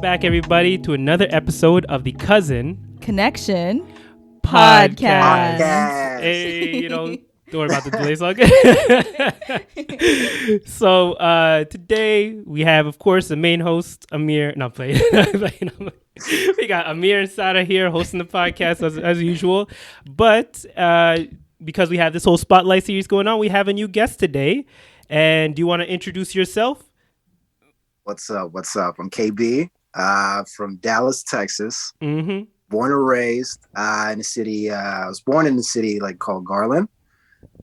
back, everybody, to another episode of the Cousin Connection Podcast. Podcast. Hey, don't worry about the delay song. So today we have, of course, the main host, Amir. Not playing. We got Amir and Sada here hosting the podcast as usual. But because we have this whole spotlight series going on, we have a new guest today. And do you want to introduce yourself? What's up? I'm KB from Dallas, Texas. Mm-hmm. Born and raised in the city. I was born in the city called Garland.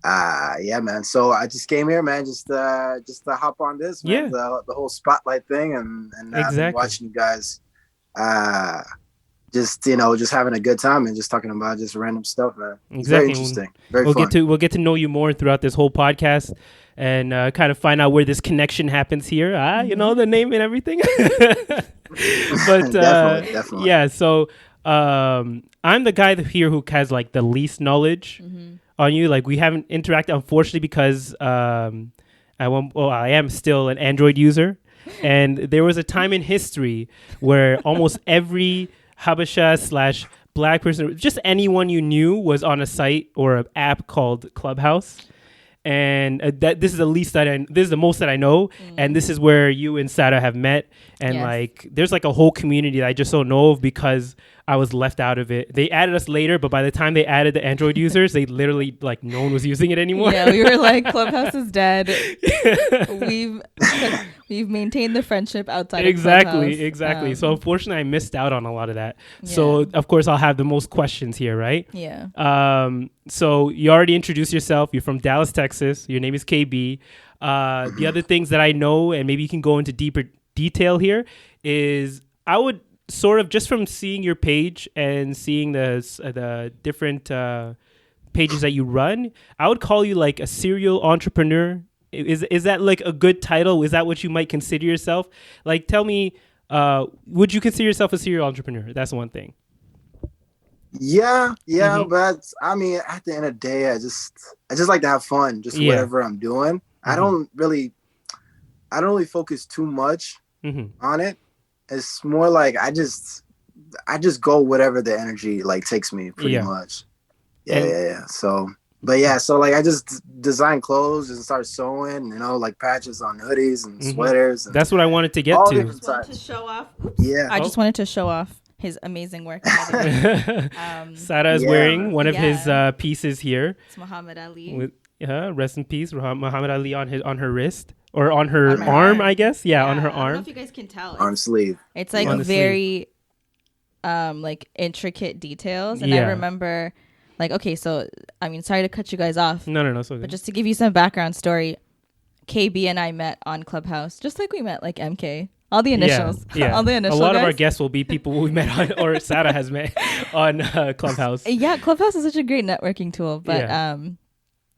Yeah, man. So I just came here, man, just to hop on this, man. The whole spotlight thing, and Exactly. I've been watching you guys, just having a good time and just talking about just random stuff, man. It's Exactly. very interesting. Very fun. We'll get to know you more throughout this whole podcast and kind of find out where this connection happens here. The name and everything. But definitely. Yeah. So I'm the guy here who has like the least knowledge on you. Like we haven't interacted, unfortunately, because I am still an Android user, and there was a time in history where almost every Habesha / Black person, just anyone you knew, was on a site or an app called Clubhouse. And this is the most that I know, and this is where you and Sada have met, and like there's like a whole community that I just don't know of because I was left out of it. They added us later, but by the time they added the Android users, they literally like no one was using it anymore. Yeah, we were like, Clubhouse is dead. We've maintained the friendship outside of Clubhouse. Exactly. So unfortunately, I missed out on a lot of that. Yeah. So of course, I'll have the most questions here, right? Yeah. So you already introduced yourself. You're from Dallas, Texas. Your name is KB. The other things that I know, and maybe you can go into deeper detail here, is I would sort of, just from seeing your page and seeing the different pages that you run, I would call you like a serial entrepreneur. Is that like a good title? Is that what you might consider yourself? Like, tell me, would you consider yourself a serial entrepreneur? That's one thing. Yeah, but I mean, at the end of the day, I just like to have fun, just whatever I'm doing. I don't really focus too much on it. It's more like I just go whatever the energy like takes me pretty much. Yeah. So like I just design clothes and start sewing, like patches on hoodies and sweaters. And that's what I wanted to get to. Just wanted to show off. Yeah. I just wanted to show off his amazing work. Sada is wearing one of his pieces here. It's Muhammad Ali. Rest in peace, Muhammad Ali on her wrist. Or on her arm, I guess. Yeah, on her arm. I don't know if you guys can tell. Arm sleeve. It's like very like intricate details. And I remember like, okay, so I mean, sorry to cut you guys off. No. So but just to give you some background story, KB and I met on Clubhouse, just like we met like MK. All the initials. Yeah. All the initials. A lot of our guests will be people we met on, or Sada has met on Clubhouse. Yeah, Clubhouse is such a great networking tool. But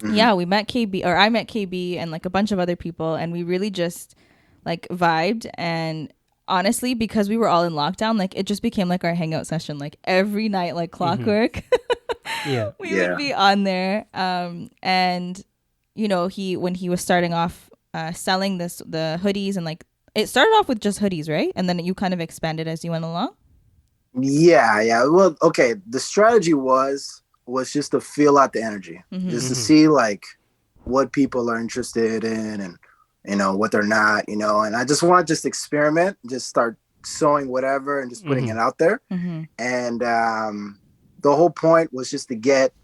we met KB, or I met KB and like a bunch of other people, and we really just like vibed. And honestly, because we were all in lockdown, like it just became like our hangout session, like every night, like clockwork. We would be on there. And when he was starting off selling the hoodies, and like it started off with just hoodies, right? And then you kind of expanded as you went along. Yeah. Well, okay. The strategy was just to feel out the energy, just to see like what people are interested in and what they're not, and I just want to just experiment, just start sewing whatever and just putting it out there. And the whole point was just to get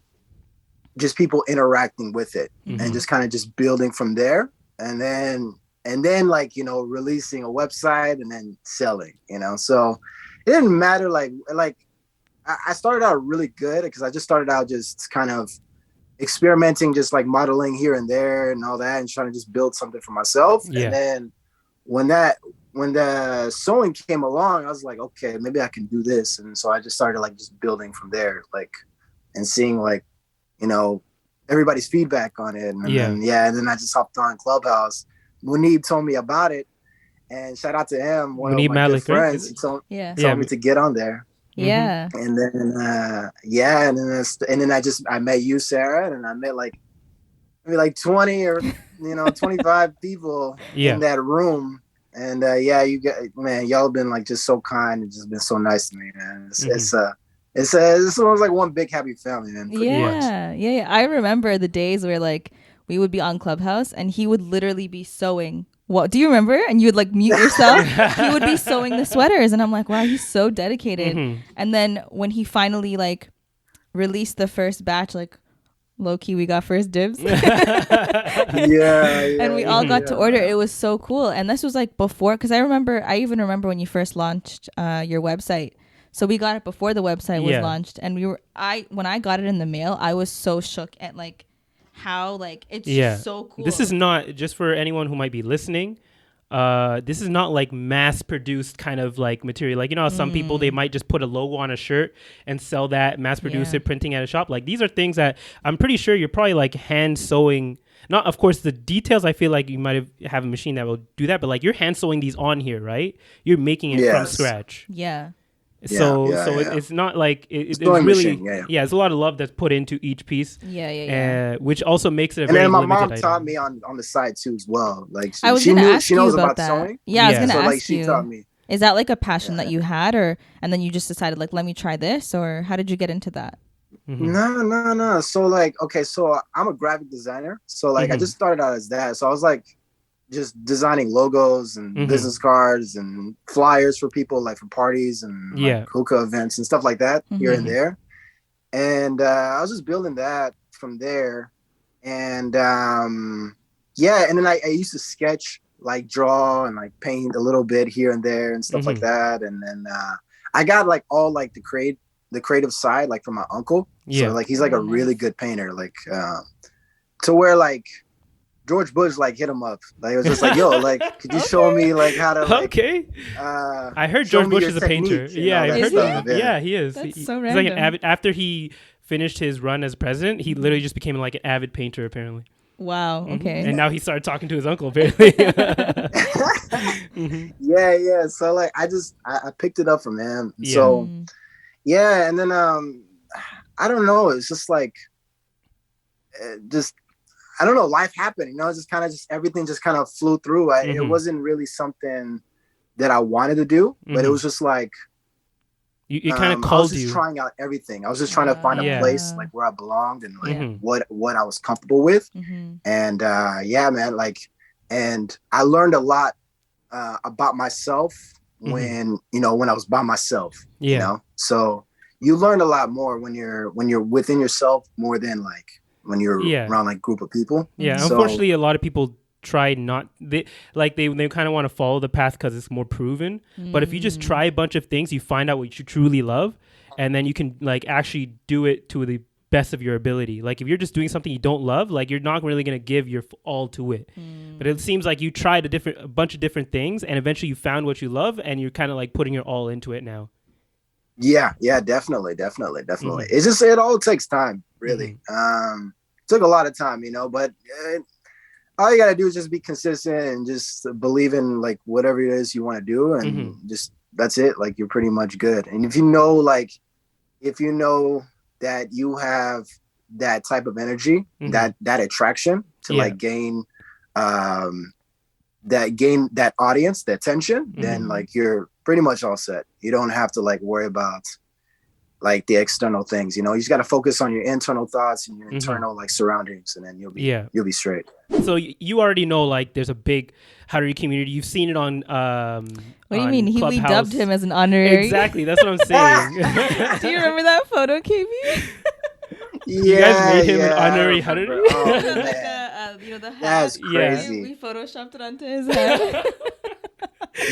just people interacting with it and just kind of just building from there, and then like releasing a website and then selling, so it didn't matter like I started out really good because I just started out just kind of experimenting, just like modeling here and there and all that, and trying to just build something for myself. And then when the sewing came along, I was like, okay, maybe I can do this. And so I just started like just building from there, like, and seeing like, everybody's feedback on it. And then I just hopped on Clubhouse. Munib told me about it, and shout out to him, one Munib of my Malik, good friends. He told me to get on there. Yeah. And then and then I met you, Sarah, and I met maybe like 20 or 25 people in that room, And you get, man, y'all been like just so kind and just been so nice to me, man. It's almost like one big happy family, man. Yeah. I remember the days where like we would be on Clubhouse and he would literally be sewing. What do you remember? And you would like mute yourself. He would be sewing the sweaters, and I'm like, wow, he's so dedicated. And then when he finally like released the first batch, like low key, we got first dibs. And we all got to order. It was so cool. And this was like before, because I even remember when you first launched your website. So we got it before the website was launched, and when I got it in the mail, I was so shook at like how like it's just so cool. This is not just for anyone who might be listening. This is not like mass produced kind of like material. Like, you know how some people, they might just put a logo on a shirt and sell that, mass produce it, printing at a shop. Like these are things that I'm pretty sure you're probably like hand sewing. Not, of course, the details, I feel like you might have a machine that will do that, but like you're hand sewing these on here, right? You're making it from scratch. Yeah. It's not like it's really it's a lot of love that's put into each piece. Which also makes it a very limited item. And then my mom taught me on the side too as well. Like she knows about that. sewing. I was gonna ask you. She taught me. Is that like a passion that you had, and then you just decided like, let me try this, or how did you get into that? No. So like, okay, so I'm a graphic designer. So like I just started out as that. So I was like just designing logos and business cards and flyers for people, like for parties and like hookah events and stuff like that here and there. And I was just building that from there. And and then I used to sketch, like draw and like paint a little bit here and there and stuff like that. And then I got like all like the creative side, like from my uncle. So like he's like a really good painter, like to where like George Bush like hit him up. Like it was just like, yo, like could you show me like how to like, I heard George Bush is a painter. I heard that. Yeah, he is. That's he's so random. like an avid, after he finished his run as president, he literally just became like an avid painter apparently. Wow. Okay. And now he started talking to his uncle apparently. Yeah. So like I picked it up from him. So and then I don't know, it's just like I don't know, life happened, you know, just kind of everything just kind of flew through. It wasn't really something that I wanted to do, but it was just like, it kind of called you. I was just trying out everything. I was just trying to find a place like where I belonged and like what I was comfortable with. And man, like, and I learned a lot about myself when I was by myself, you know? So you learn a lot more when you're within yourself more than like when you're around like group of people. Unfortunately, a lot of people try they kind of want to follow the path because it's more proven. But if you just try a bunch of things, you find out what you truly love, and then you can like actually do it to the best of your ability. Like if you're just doing something you don't love, like you're not really going to give your all to it. But it seems like you tried a bunch of different things, and eventually you found what you love, and you're kind of like putting your all into it now. Yeah, definitely. It's just, it all takes time, really. Took a lot of time, you know, but all you got to do is just be consistent and just believe in like whatever it is you want to do. And just, that's it. Like you're pretty much good. And if you know that you have that type of energy, that attraction to like gain that audience, that attention, then like you're pretty much all set. You don't have to like worry about like the external things, you know. You just got to focus on your internal thoughts and your internal like surroundings, and then you'll be straight. So you already know like there's a big Harari community. You've seen it on what do you mean? We dubbed him as an honorary. Exactly, that's what I'm saying. Do you remember that photo, KB? You guys made him an honorary Harari? Oh, the hat. That's crazy. We photoshopped it onto his head.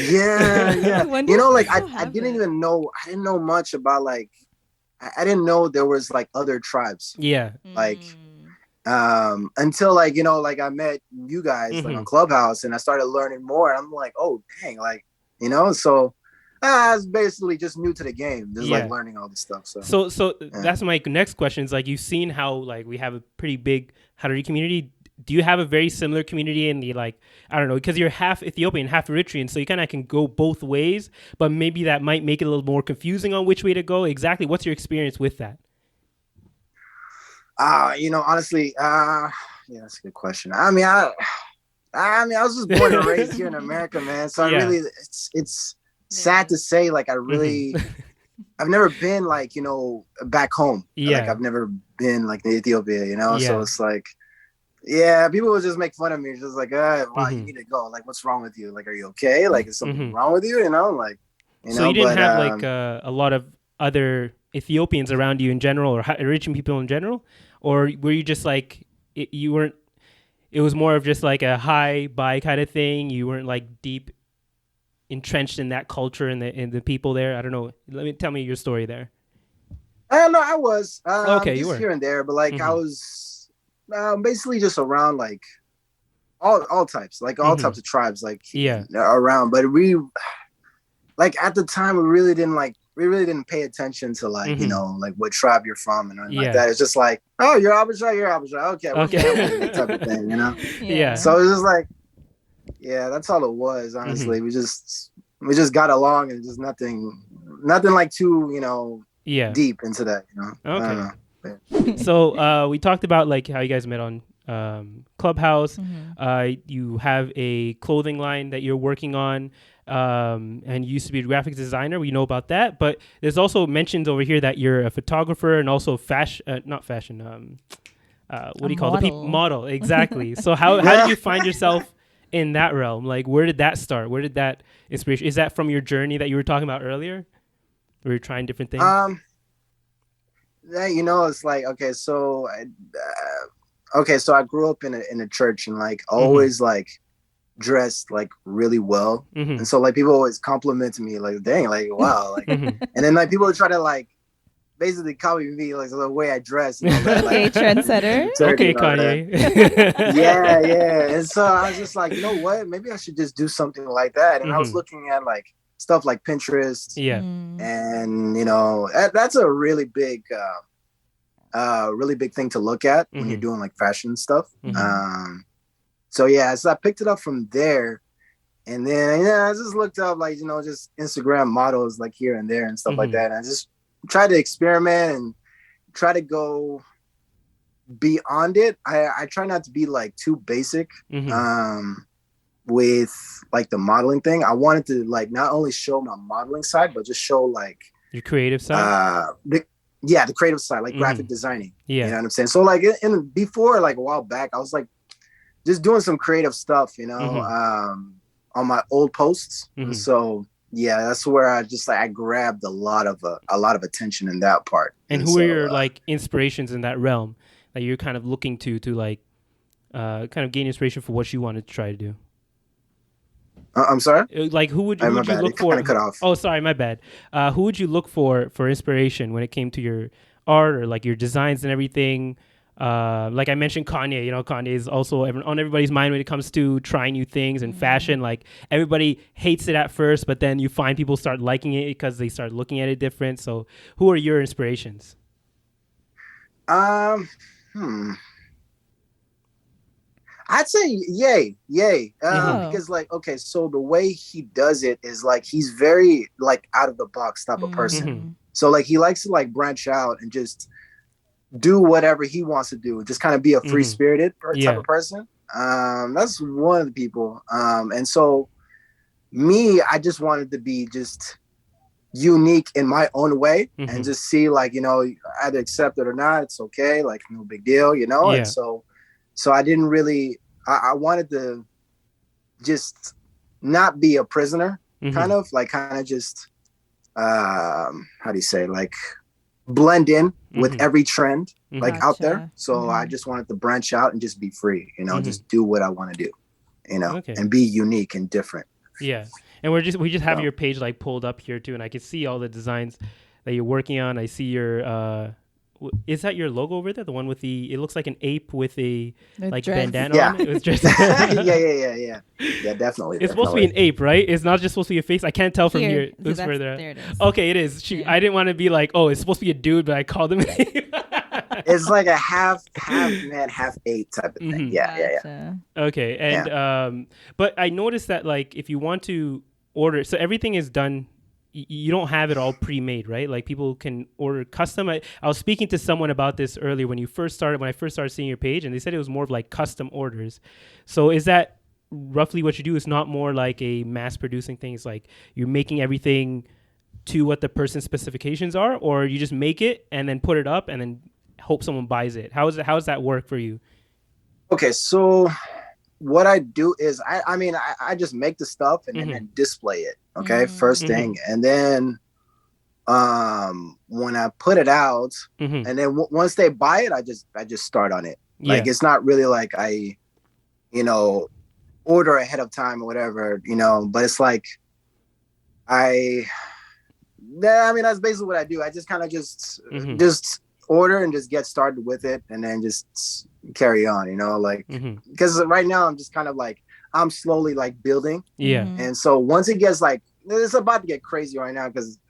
Yeah. You know, like I didn't know much about like, I didn't know there was like other tribes. Yeah. Like, until like, you know, like I met you guys like on Clubhouse and I started learning more. I'm like, oh dang, like, you know, so I was basically just new to the game, just like learning all this stuff. So that's my next question is like, you've seen how like we have a pretty big Harari community. Do you have a very similar community in the like, I don't know, because you're half Ethiopian, half Eritrean, so you kind of can go both ways, but maybe that might make it a little more confusing on which way to go. Exactly. What's your experience with that? You know, honestly, that's a good question. I mean, I I mean, I was just born and raised here in America, man. So I really, it's sad to say, like, I really, I've never been like, back home. Yeah. Like I've never been like in Ethiopia, So it's like, yeah, people would just make fun of me. It's just like, wow, you need to go. Like, what's wrong with you? Like, are you okay? Like, is something wrong with you? Like, so you didn't have like a lot of other Ethiopians around you in general, or Eritrean people in general, or were you just like you weren't? It was more of just like a hi bye kind of thing. You weren't like deep entrenched in that culture and the people there. I don't know. Tell me your story there. I don't know. I was okay, you were here and there, but like I was basically just around like all types, like all types of tribes, like around. But we like at the time we really didn't pay attention to like like what tribe you're from and like that. It's just like, oh, you're Abishai, okay, type of thing, So it's just like, that's all it was. Honestly, we just got along and just nothing like too deep into that. Okay. So we talked about like how you guys met on Clubhouse. You have a clothing line that you're working on. And you used to be a graphic designer. We know about that, but there's also mentions over here that you're a photographer and also not fashion. What do you call the model? Exactly. So how did you find yourself in that realm? Like, where did that start? Where did that inspiration? Is that from your journey that you were talking about earlier? Where you're trying different things? It's like, okay, so I grew up in a church and like always like dressed like really well, and so like people always compliment me like, dang, like wow, like and then like people would try to like basically copy me like the way I dress and all that, like, trendsetter. Okay, Kanye. yeah and so I was just like, you know what, maybe I should just do something like that. And I was looking at like stuff like Pinterest, and that's a really big thing to look at when you're doing like fashion stuff. So I picked it up from there, and then I just looked up like just Instagram models like here and there and stuff like that. And I just tried to experiment and try to go beyond it. I try not to be like too basic with like the modeling thing. I wanted to like not only show my modeling side, but just show like your creative side. The creative side, like graphic designing. You know what I'm saying? So like before, like a while back, I was like just doing some creative stuff, on my old posts. So that's where I grabbed a lot of attention in that part. And who are your like inspirations in that realm that you're kind of looking to like kind of gain inspiration for what you want to try to do? I'm sorry? Like who would you look for? Cut off. Oh, sorry, my bad. Who would you look for inspiration when it came to your art or like your designs and everything? Like I mentioned Kanye, Kanye is also on everybody's mind when it comes to trying new things and fashion. Like everybody hates it at first, but then you find people start liking it because they start looking at it different. So who are your inspirations? I'd say Ye. Because like, okay, so the way he does it is like, he's very like out of the box type of person. So like, he likes to like branch out and just do whatever he wants to do, just kind of be a free spirited type of person. That's one of the people. And so me, I just wanted to be just unique in my own way and just see like, either accept it or not, it's okay. Like no big deal, And so I didn't really, I wanted to just not be a prisoner, kind of just, how do you say, like blend in with every trend like out there. So I just wanted to branch out and just be free, just do what I want to do, and be unique and different. Yeah. And we just have your page like pulled up here too, and I can see all the designs that you're working on. I see your is that your logo over there? The one with it looks like an ape with a like dress. Bandana on it. It was just yeah, definitely. It's supposed to be an ape, right? It's not just supposed to be a face. I can't tell from here. Looks further. There it is. Okay, it is. I didn't want to be like, oh, it's supposed to be a dude, but I called him an ape. It's like a half man, half ape type of thing. Yeah. Okay, and but I noticed that like if you want to order, so everything is done. You don't have it all pre-made, right? Like people can order custom. I was speaking to someone about this earlier when I first started seeing your page, and they said it was more of like custom orders. So is that roughly what you do is not more like a mass producing thing. It's like you're making everything to what the person's specifications are, or you just make it and then put it up and then hope someone buys it. How does that work for you? Okay, so what I do is I just make the stuff and then display it. Okay, first thing, and then when I put it out, and then once they buy it, I just start on it. Like it's not really like I, order ahead of time or whatever, but it's like that's basically what I do. I just kind of just order and just get started with it and then just carry on, because right now I'm just kind of like, I'm slowly like building. Yeah. And so once it gets like, it's about to get crazy right now because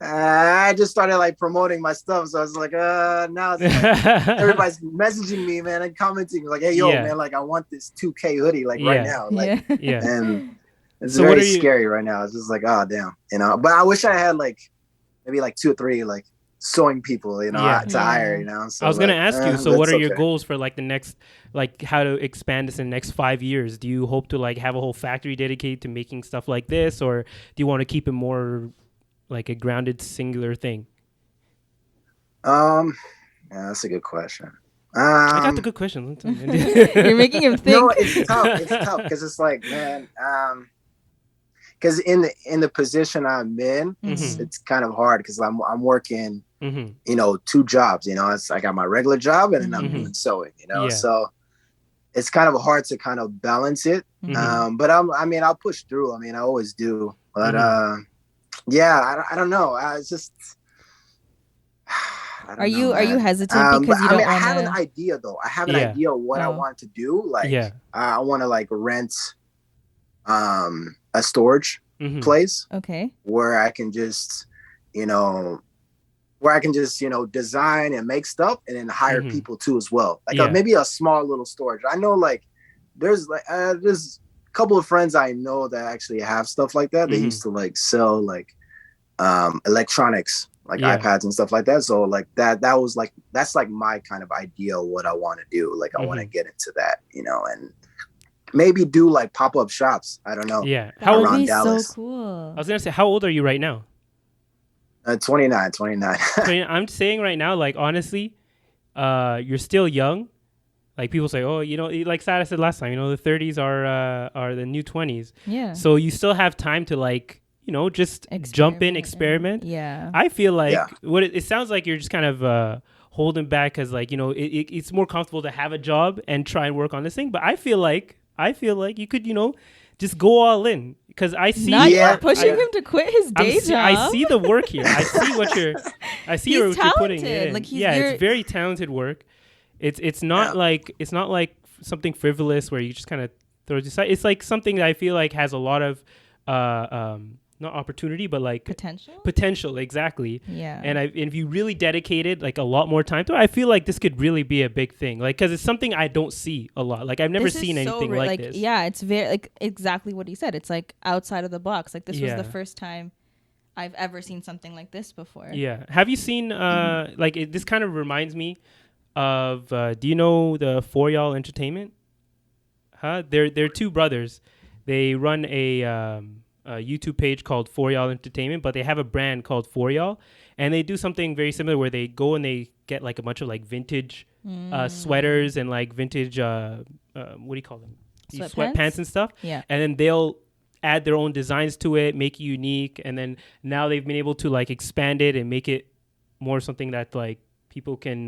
I just started like promoting my stuff. So I was like, now it's like, everybody's messaging me, man, and commenting like, hey, yo, man, like I want this 2K hoodie like right now. Like, and it's very scary right now. It's just like, oh, damn, but I wish I had like maybe like 2 or 3 like sewing people, to hire, So I was gonna ask you. So, what are your okay. goals for like the next, like how to expand this in the next 5 years? Do you hope to like have a whole factory dedicated to making stuff like this, or do you want to keep it more like a grounded, singular thing? Yeah, that's a good question. I got the good question. You're making him think. No, it's tough because it's like, man, because in the position I'm in, it's kind of hard because I'm working, 2 jobs. It's I got my regular job and then I'm doing sewing. So it's kind of hard to kind of balance it. But I'll push through. I always do. But I don't know. It's just. Are you hesitant because you don't want to? I have an idea though. I have an idea of what I want to do. Like, I want to like rent a storage place. Okay. Where I can just, design and make stuff and then hire people too as well. Like maybe a small little storage. I know like there's a couple of friends I know that actually have stuff like that. They used to like sell like electronics, like iPads and stuff like that. So like that was like, that's like my kind of idea of what I want to do. Like I want to get into that, and maybe do like pop-up shops. I don't know. Yeah. That would be Dallas. so cool. I was gonna say, how old are you right now? 29. I'm saying right now, like honestly, you're still young. Like people say, oh, like Sada said last time, the 30s are the new 20s. Yeah. So you still have time to like, just jump in, experiment. Yeah. I feel like what it sounds like you're just kind of holding back because like, it's more comfortable to have a job and try and work on this thing. But I feel like you could, just go all in because I see pushing him to quit his day job. I see the work here. I see what you're putting in. Like it's very talented work. It's not like something frivolous where you just kind of throw it aside. It's like something that I feel like has a lot of not opportunity, but like potential, exactly. Yeah. And if you really dedicated like a lot more time to it, I feel like this could really be a big thing. Like, because it's something I don't see a lot. Like I've never seen anything like this. Yeah, it's very like exactly what he said. It's like outside of the box. Like this was the first time I've ever seen something like this before. Yeah. Have you seen this kind of reminds me of do you know the For Y'all Entertainment? They're 2 brothers. They run a YouTube page called For Y'all Entertainment, but they have a brand called For Y'all, and they do something very similar where they go and they get like a bunch of like vintage sweaters and like vintage what do you call them, sweatpants and stuff, and then they'll add their own designs to it, make it unique, and then now they've been able to like expand it and make it more something that like people can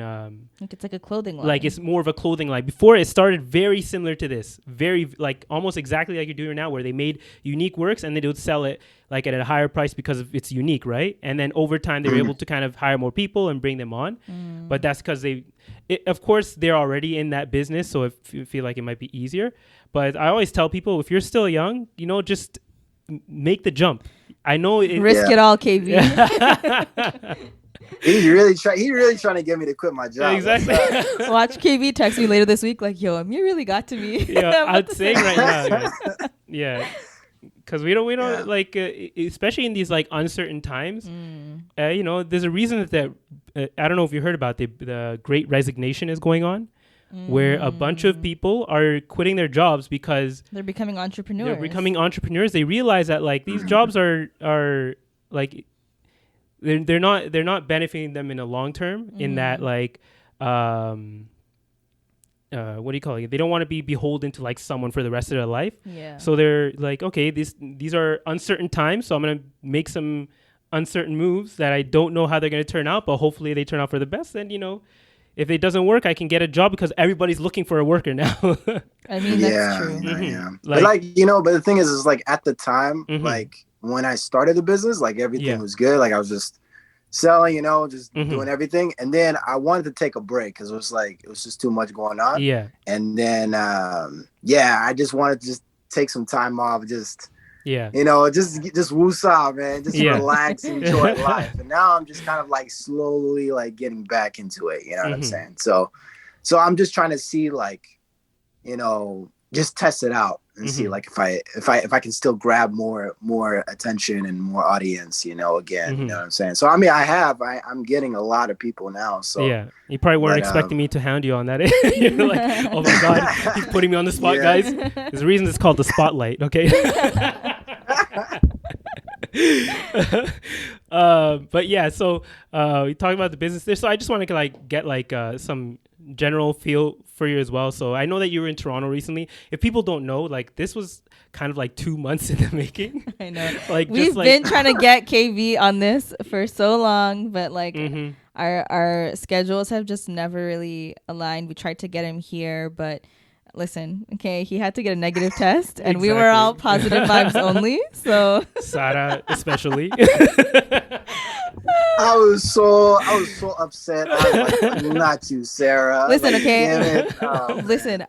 like it's like a clothing line. Like it's more of a clothing line. Before it started very similar to this, very like almost exactly like you're doing now, where they made unique works and they would sell it like at a higher price because it's unique, right? And then over time they were able to kind of hire more people and bring them on. But that's because of course they're already in that business, so if you feel like it might be easier. But I always tell people, if you're still young, just make the jump. I know risk it all, KB. He really trying to get me to quit my job. Exactly. Watch KB text me later this week like, yo, Amir really got to me. Yeah, I'm saying right now, guys. Yeah. Because we don't like, especially in these like uncertain times, there's a reason that I don't know if you heard about the Great Resignation is going on. where a bunch of people are quitting their jobs because they're becoming entrepreneurs. They realize that like these jobs are like they're not benefiting them in the long term. In that like what do you call it? They don't want to be beholden to like someone for the rest of their life. Yeah. So they're like, okay, these are uncertain times, so I'm gonna make some uncertain moves that I don't know how they're gonna turn out, but hopefully they turn out for the best. And if it doesn't work, I can get a job because everybody's looking for a worker now. I mean, that's true. Yeah. But but the thing is like at the time, like when I started the business, like everything was good. Like I was just selling, just doing everything. And then I wanted to take a break because it was just too much going on. Yeah. And then, I just wanted to just take some time off, just woosah, man, just relax, enjoy life. And now I'm just kind of like slowly like getting back into it. You know what I'm saying? So I'm just trying to see like, just test it out and see like if I can still grab more attention and more audience, again, you know what I'm saying? So I mean, I'm getting a lot of people now. So yeah, you probably weren't expecting me to hound you on that. You're like, oh my God, he's putting me on the spot, guys. There's a reason it's called the spotlight. Okay. But yeah, so we talked about the business there. So I just want to like get like some general feel for you as well. So I know that you were in Toronto recently. If people don't know, like this was kind of like 2 months in the making. I know. Like we've been trying to get KV on this for so long, but like our schedules have just never really aligned. We tried to get him here, but listen, okay, he had to get a negative test, and we were all positive vibes only. So Sarah, especially. I was so upset. I was like, not you, Sarah. Listen, like, okay. Listen,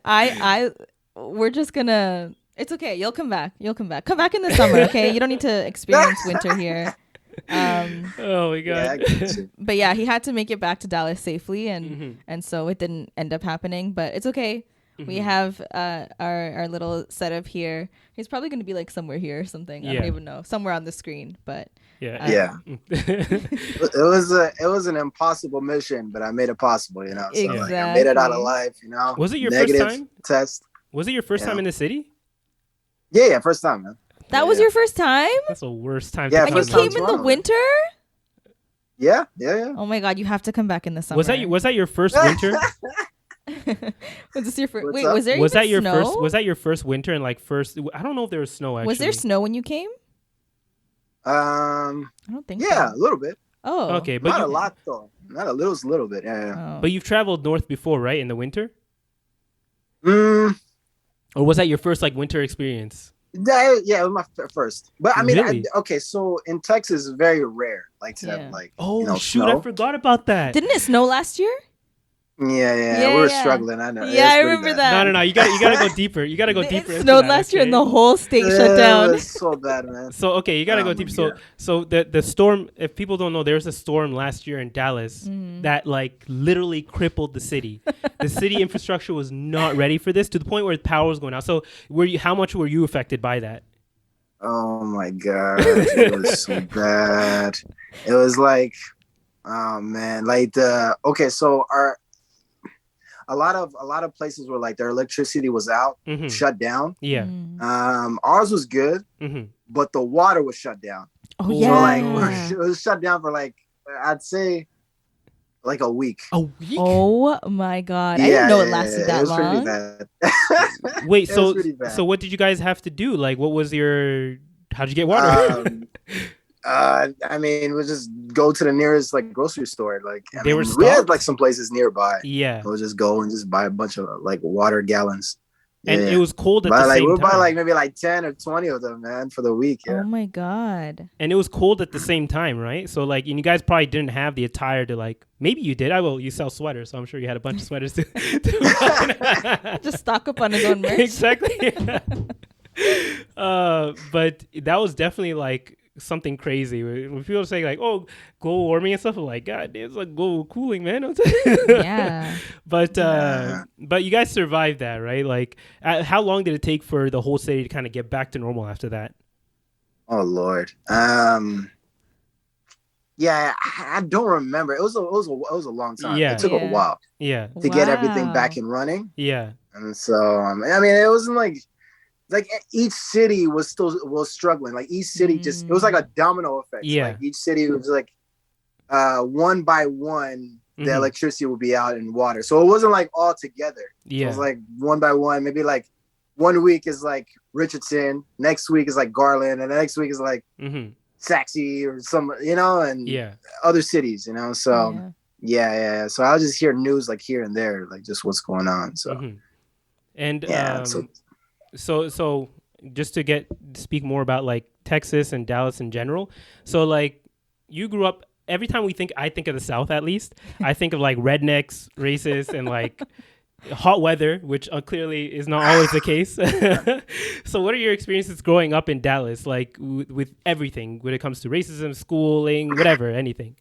we're just gonna. It's okay. You'll come back. Come back in the summer. Okay, you don't need to experience winter here. Oh my God. Yeah, but yeah, he had to make it back to Dallas safely, and so it didn't end up happening. But it's okay. We have our little setup here. He's probably going to be like somewhere here or something. I don't even know. Somewhere on the screen, but it was an impossible mission, but I made it possible, So exactly. like, I made it out alive, Was it your Negative first time? Test. Was it your first time in the city? Yeah, first time, man. That was your first time? That's the worst time. Yeah, and you came in the winter? Yeah. Oh my God, you have to come back in the summer. Was that your first winter? Was this your first? Wait, up? was there was that your snow? first? Was that your first winter? And like first, I don't know if there was snow. Actually, was there snow when you came? I don't think. Yeah, so. a little bit. Oh, okay, but not a lot though. Not a little bit. Yeah. Oh. But you've traveled north before, right? In the winter. Or was that your first like winter experience? Yeah, it was my first. But I mean, really? So in Texas, it's very rare, like to have like shoot, snow. I forgot about that. Didn't it snow last year? Yeah, we were struggling. I know. Yeah, I remember that. No. You gotta go deeper. You gotta go deeper. It snowed last year, and the whole state shut down. It was so bad, man. So okay, you gotta go deeper. So the storm. If people don't know, there was a storm last year in Dallas that like literally crippled the city. The city infrastructure was not ready for this to the point where the power was going out. So how much were you affected by that? Oh my God, it was so bad. It was like, oh man, like so a lot of places were like their electricity was out, shut down. Yeah. Ours was good, but the water was shut down. Oh yeah. So like it was shut down for like, I'd say like a week. A week? Oh my God. I didn't know it lasted that long. It was pretty bad. Wait, so what did you guys have to do? Like how'd you get water? I mean, we'll just go to the nearest like grocery store. Like we had like some places nearby. Yeah, we'll just go and just buy a bunch of like water gallons. And it was cold at the same time. We'll buy like maybe like 10 or 20 of them, man, for the week. Yeah. Oh my God. And it was cold at the same time, right? So like, and you guys probably didn't have the attire to like. Maybe you did. You sell sweaters, so I'm sure you had a bunch of sweaters to just stock up on his own merch. Exactly. But that was definitely like something crazy. When people say like, "Oh, global warming and stuff," I'm like, "God, it's like global cooling, man." Yeah. But you guys survived that, right? Like, how long did it take for the whole city to kind of get back to normal after that? Oh Lord. Yeah, I don't remember. It was a long time. It Yeah. took a while Yeah. to get everything back Wow. in running. Yeah. And so, I mean, it wasn't like each city was struggling. Like each city just, it was like a domino effect. So, Yeah. like each city was like, one by one, the electricity would be out and water. So it wasn't like all together. Yeah. It was like one by one. Maybe like 1 week is like Richardson, next week is like Garland, and the next week is like Saxe or some, and other cities, So yeah. So I'll just hear news like here and there, like just what's going on. So and yeah. So just to speak more about like Texas and Dallas in general. So like you grew up. Every time I think of the South, at least I think of like rednecks, racist, and like hot weather, which clearly is not always the case. So what are your experiences growing up in Dallas, like with everything when it comes to racism, schooling, whatever, anything?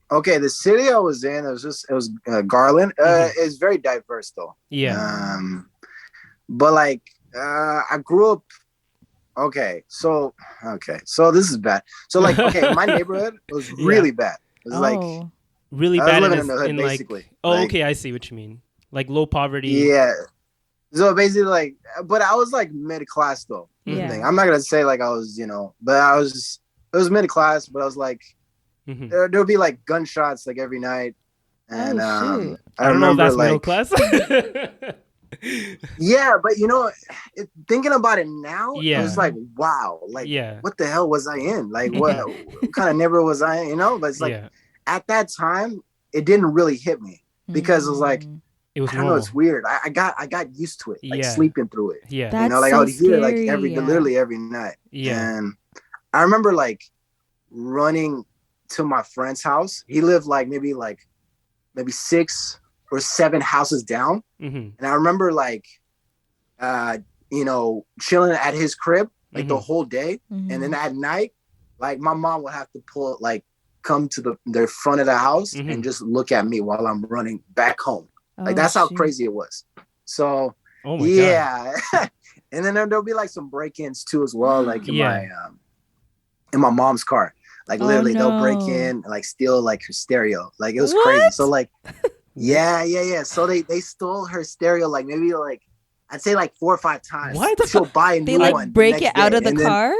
Okay, the city I was in, it was Garland. It's very diverse though. Yeah. But like I grew up. Okay, so this is bad. So like, okay, my neighborhood was really bad. It was like really I was bad living in the hood, basically. Like, okay, I see what you mean. Like low poverty. Yeah. So basically, like, but I was like mid class though. Thing. I'm not gonna say like I was, but it was mid class. But I was like, there would be like gunshots like every night, and shoot. I don't know if that's like, middle class. Yeah, but thinking about it now, it was like, wow, like what the hell was I in? Like what kind of neighborhood was I in? But it's like at that time it didn't really hit me because it was like it was I don't know, it's weird. I got used to it, like sleeping through it. That's like so I would hear it like scary, literally every night. And I remember like running to my friend's house. He lived like maybe 6 or 7 houses down. And I remember like, chilling at his crib like the whole day. And then at night, like my mom would have to come to the front of the house and just look at me while I'm running back home. Like that's how crazy it was. So God. And then there'll be like some break-ins too as well, like in my mom's car. Like literally they'll break in and like steal like her stereo. Like it was crazy. So like yeah. So they stole her stereo like maybe like I'd say like 4 or 5 times. What? She'll buy a new one. They one break it out of the car?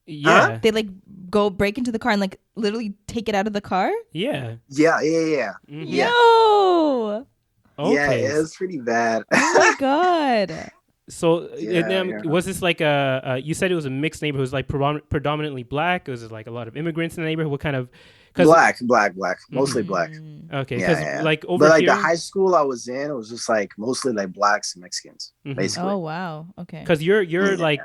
Yeah. They like go break into the car and like literally take it out of the car? Yeah. Yeah. Yo. Okay. Yeah, it was pretty bad. Oh my God. So was this like you said it was a mixed neighborhood? Was it like predominantly black? Was it like a lot of immigrants in the neighborhood? What kind of? Black, mostly black. Okay, because like over but like here, the high school I was in, it was just like mostly like blacks and Mexicans, basically. Oh wow, okay. Because your like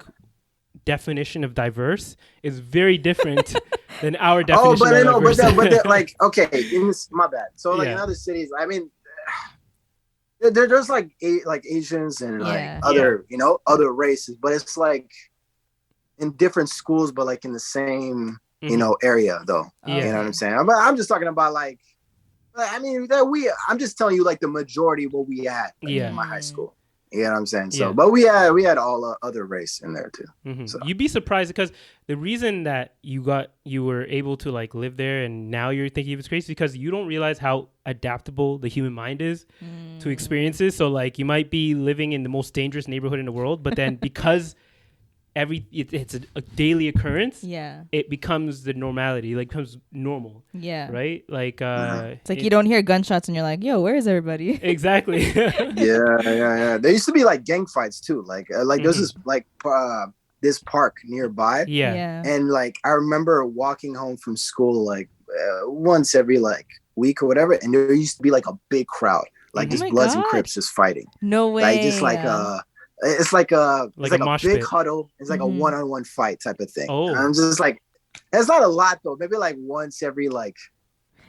definition of diverse is very different than our definition. But like okay, my bad. So like in other cities, I mean. There's like Asians and like other other races, but it's like in different schools, but like in the same area though. You know what I'm saying? But I'm just talking about like I mean I'm just telling you like the majority of what we had in my high school. You know what I'm saying? So, but we had all other race in there too. So. You'd be surprised because the reason that you were able to like live there and now you're thinking it's crazy because you don't realize how adaptable the human mind is to experiences. So like you might be living in the most dangerous neighborhood in the world, but then because it's a daily occurrence, it becomes the normality, like becomes normal, right? Like it's like you don't hear gunshots and you're like, yo, where is everybody? Exactly. yeah there used to be like gang fights too, like there's this like this park nearby, and like I remember walking home from school like once every like week or whatever, and there used to be like a big crowd, like just Bloods and Crips just fighting. No way. Like just like it's like a big pit. Huddle. It's like a one-on-one fight type of thing. Oh. And I'm just like, it's not a lot though. Maybe like once every like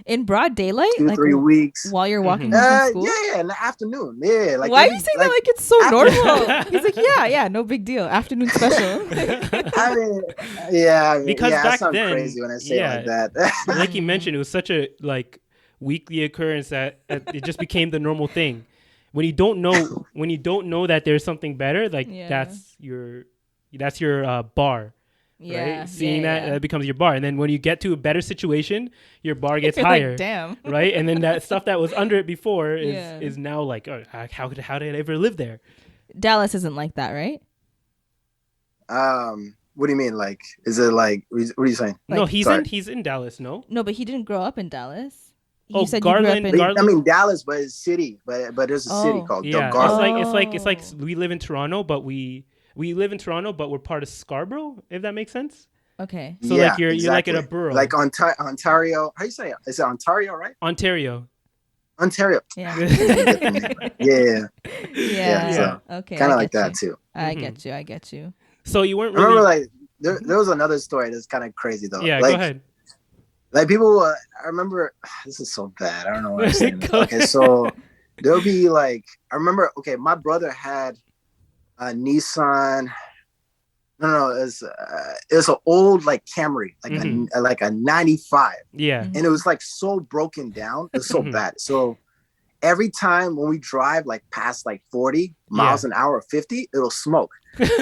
in broad daylight, 2-3 weeks while you're walking home from school. Yeah, in the afternoon. Yeah, like why are you saying that like it's so normal? He's like, yeah, no big deal. Afternoon special. I mean, yeah, because back then, crazy when I say it like that. Like you mentioned, it was such a like weekly occurrence that it just became the normal thing. When you don't know that there's something better, like that's your bar. Yeah. Right? Seeing yeah. that becomes your bar. And then when you get to a better situation, your bar gets You're higher. like, damn. Right? And then that stuff that was under it before Yeah. is now like, oh, how did I ever live there? Dallas isn't like that, right? What do you mean? Like, is it like? What are you saying? No, Like- he's in Dallas. No. No, but he didn't grow up in Dallas. Oh, You said Garland- you grew up in. I mean Dallas, but it's city. But there's a city Oh. called Yeah, Garland. it's like we live in Toronto, but we live in Toronto, but we're part of Scarborough. If that makes sense. Okay. So like you're like in a borough, like Ontario. How do you say it? Is it Ontario, right? Ontario. Ontario. Yeah. Yeah. Yeah. So, Okay. kind I of like get that you. too. I get you. I get you. So you weren't I remember really. like there was another story that's kind of crazy though. Yeah, like, go ahead. Like people, I remember this is so bad. I don't know why I'm saying this. Go Okay, so there'll be like I remember. Okay, my brother had a Nissan. No, it was an old like Camry, like a '95. Yeah. And it was like so broken down. It was so bad. So every time when we drive like past like 40 miles an hour or 50, it'll smoke.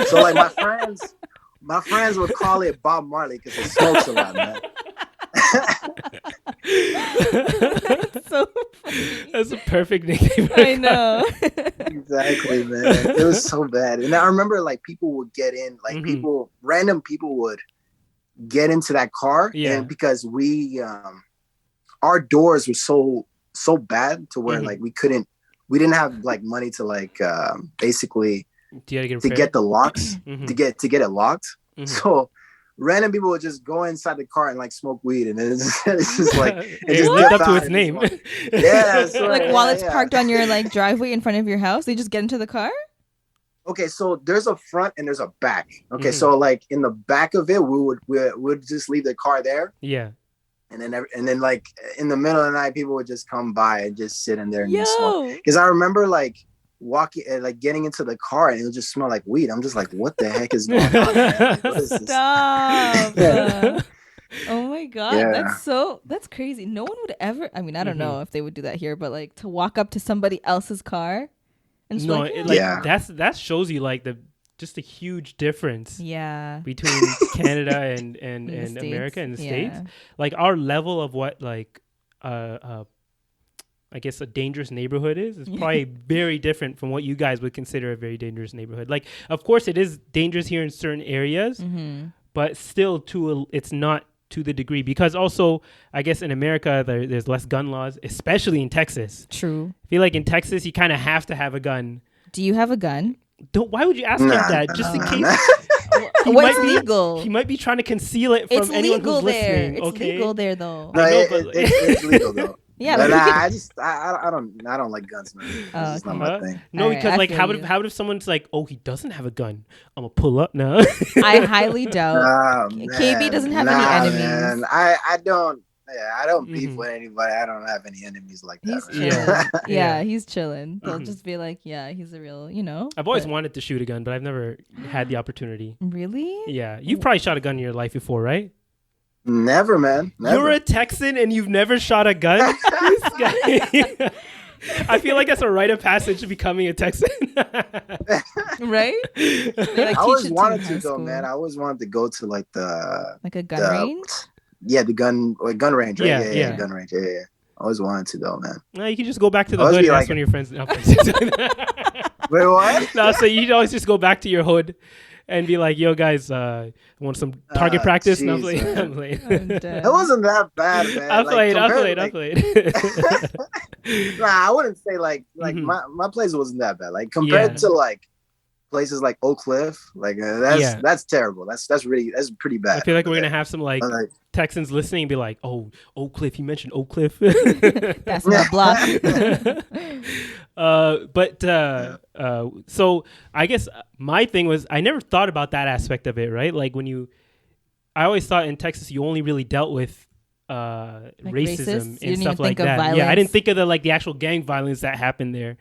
So like my friends would call it Bob Marley because it smokes a lot, man. That's so funny. That's a perfect nickname. I know. Exactly, man. It was so bad. And I remember like people would get in, like random people would get into that car. Yeah. And because our doors were so bad to where like we didn't have like money to like basically to get the locks, to get it locked. So random people would just go inside the car and like smoke weed, and then it's just like it just lived dipped up to out its and name. just yeah, so, Like while it's yeah. parked on your like driveway in front of your house, they just get into the car. Okay, so there's a front and there's a back. Okay, so like in the back of it, we would just leave the car there. Yeah. And then like in the middle of the night, people would just come by and just sit in there and just smoke. Yo. Because I remember like walking, like getting into the car, and it would just smell like weed. I'm just like, what the heck is going on, man? Like, what is this? Stop. Oh my God. Yeah. That's crazy. No one would ever, I mean, I don't know if they would do that here, but like to walk up to somebody else's car and just that shows you like just a huge difference between Canada and America and the States. Like our level of what like I guess a dangerous neighborhood is probably very different from what you guys would consider a very dangerous neighborhood. Like, of course, it is dangerous here in certain areas, but still it's not to the degree, because also I guess in America there's less gun laws, especially in Texas. True. I feel like in Texas you kind of have to have a gun. Do you have a gun? Why would you ask him that? Just in case. What's legal? He might be trying to conceal it from anyone who's listening. It's legal there, though. No, it's legal though. Yeah, but I don't like guns, man. It's just not my thing. No, All because right, like how if someone's like, oh, he doesn't have a gun, I'm gonna pull up now. I highly doubt. KB doesn't have any enemies. Man. I don't. Yeah, I don't beef with anybody. I don't have any enemies like that. He's chilling. Yeah, he's chilling. They'll just be like, yeah, he's a real, I've always wanted to shoot a gun, but I've never had the opportunity. Really? Yeah, you've probably shot a gun in your life before, right? Never, man. Never. You're a Texan and you've never shot a gun? This guy. I feel like that's a rite of passage to becoming a Texan. Right? I always wanted to though, man. I always wanted to go to like a gun range? Yeah, the gun range, right? Yeah, gun range. Yeah. I always wanted to though, man. No, you can just go back to the hood and ask one of your friends. No, wait, what? No, so you always just go back to your hood and be like, yo, guys, want some target practice? Geez, no, I'm playing. It wasn't that bad, man. I played. Nah, I wouldn't say like my place wasn't that bad. Like compared to like places like Oak Cliff, like that's terrible. That's pretty bad. I feel like we're gonna have some like Texans listening and be like, oh, Oak Cliff, you mentioned Oak Cliff. That's my block. So I guess my thing was I never thought about that aspect of it, right? Like I always thought in Texas you only really dealt with racism and stuff like that. Yeah, I didn't think of the actual gang violence that happened there.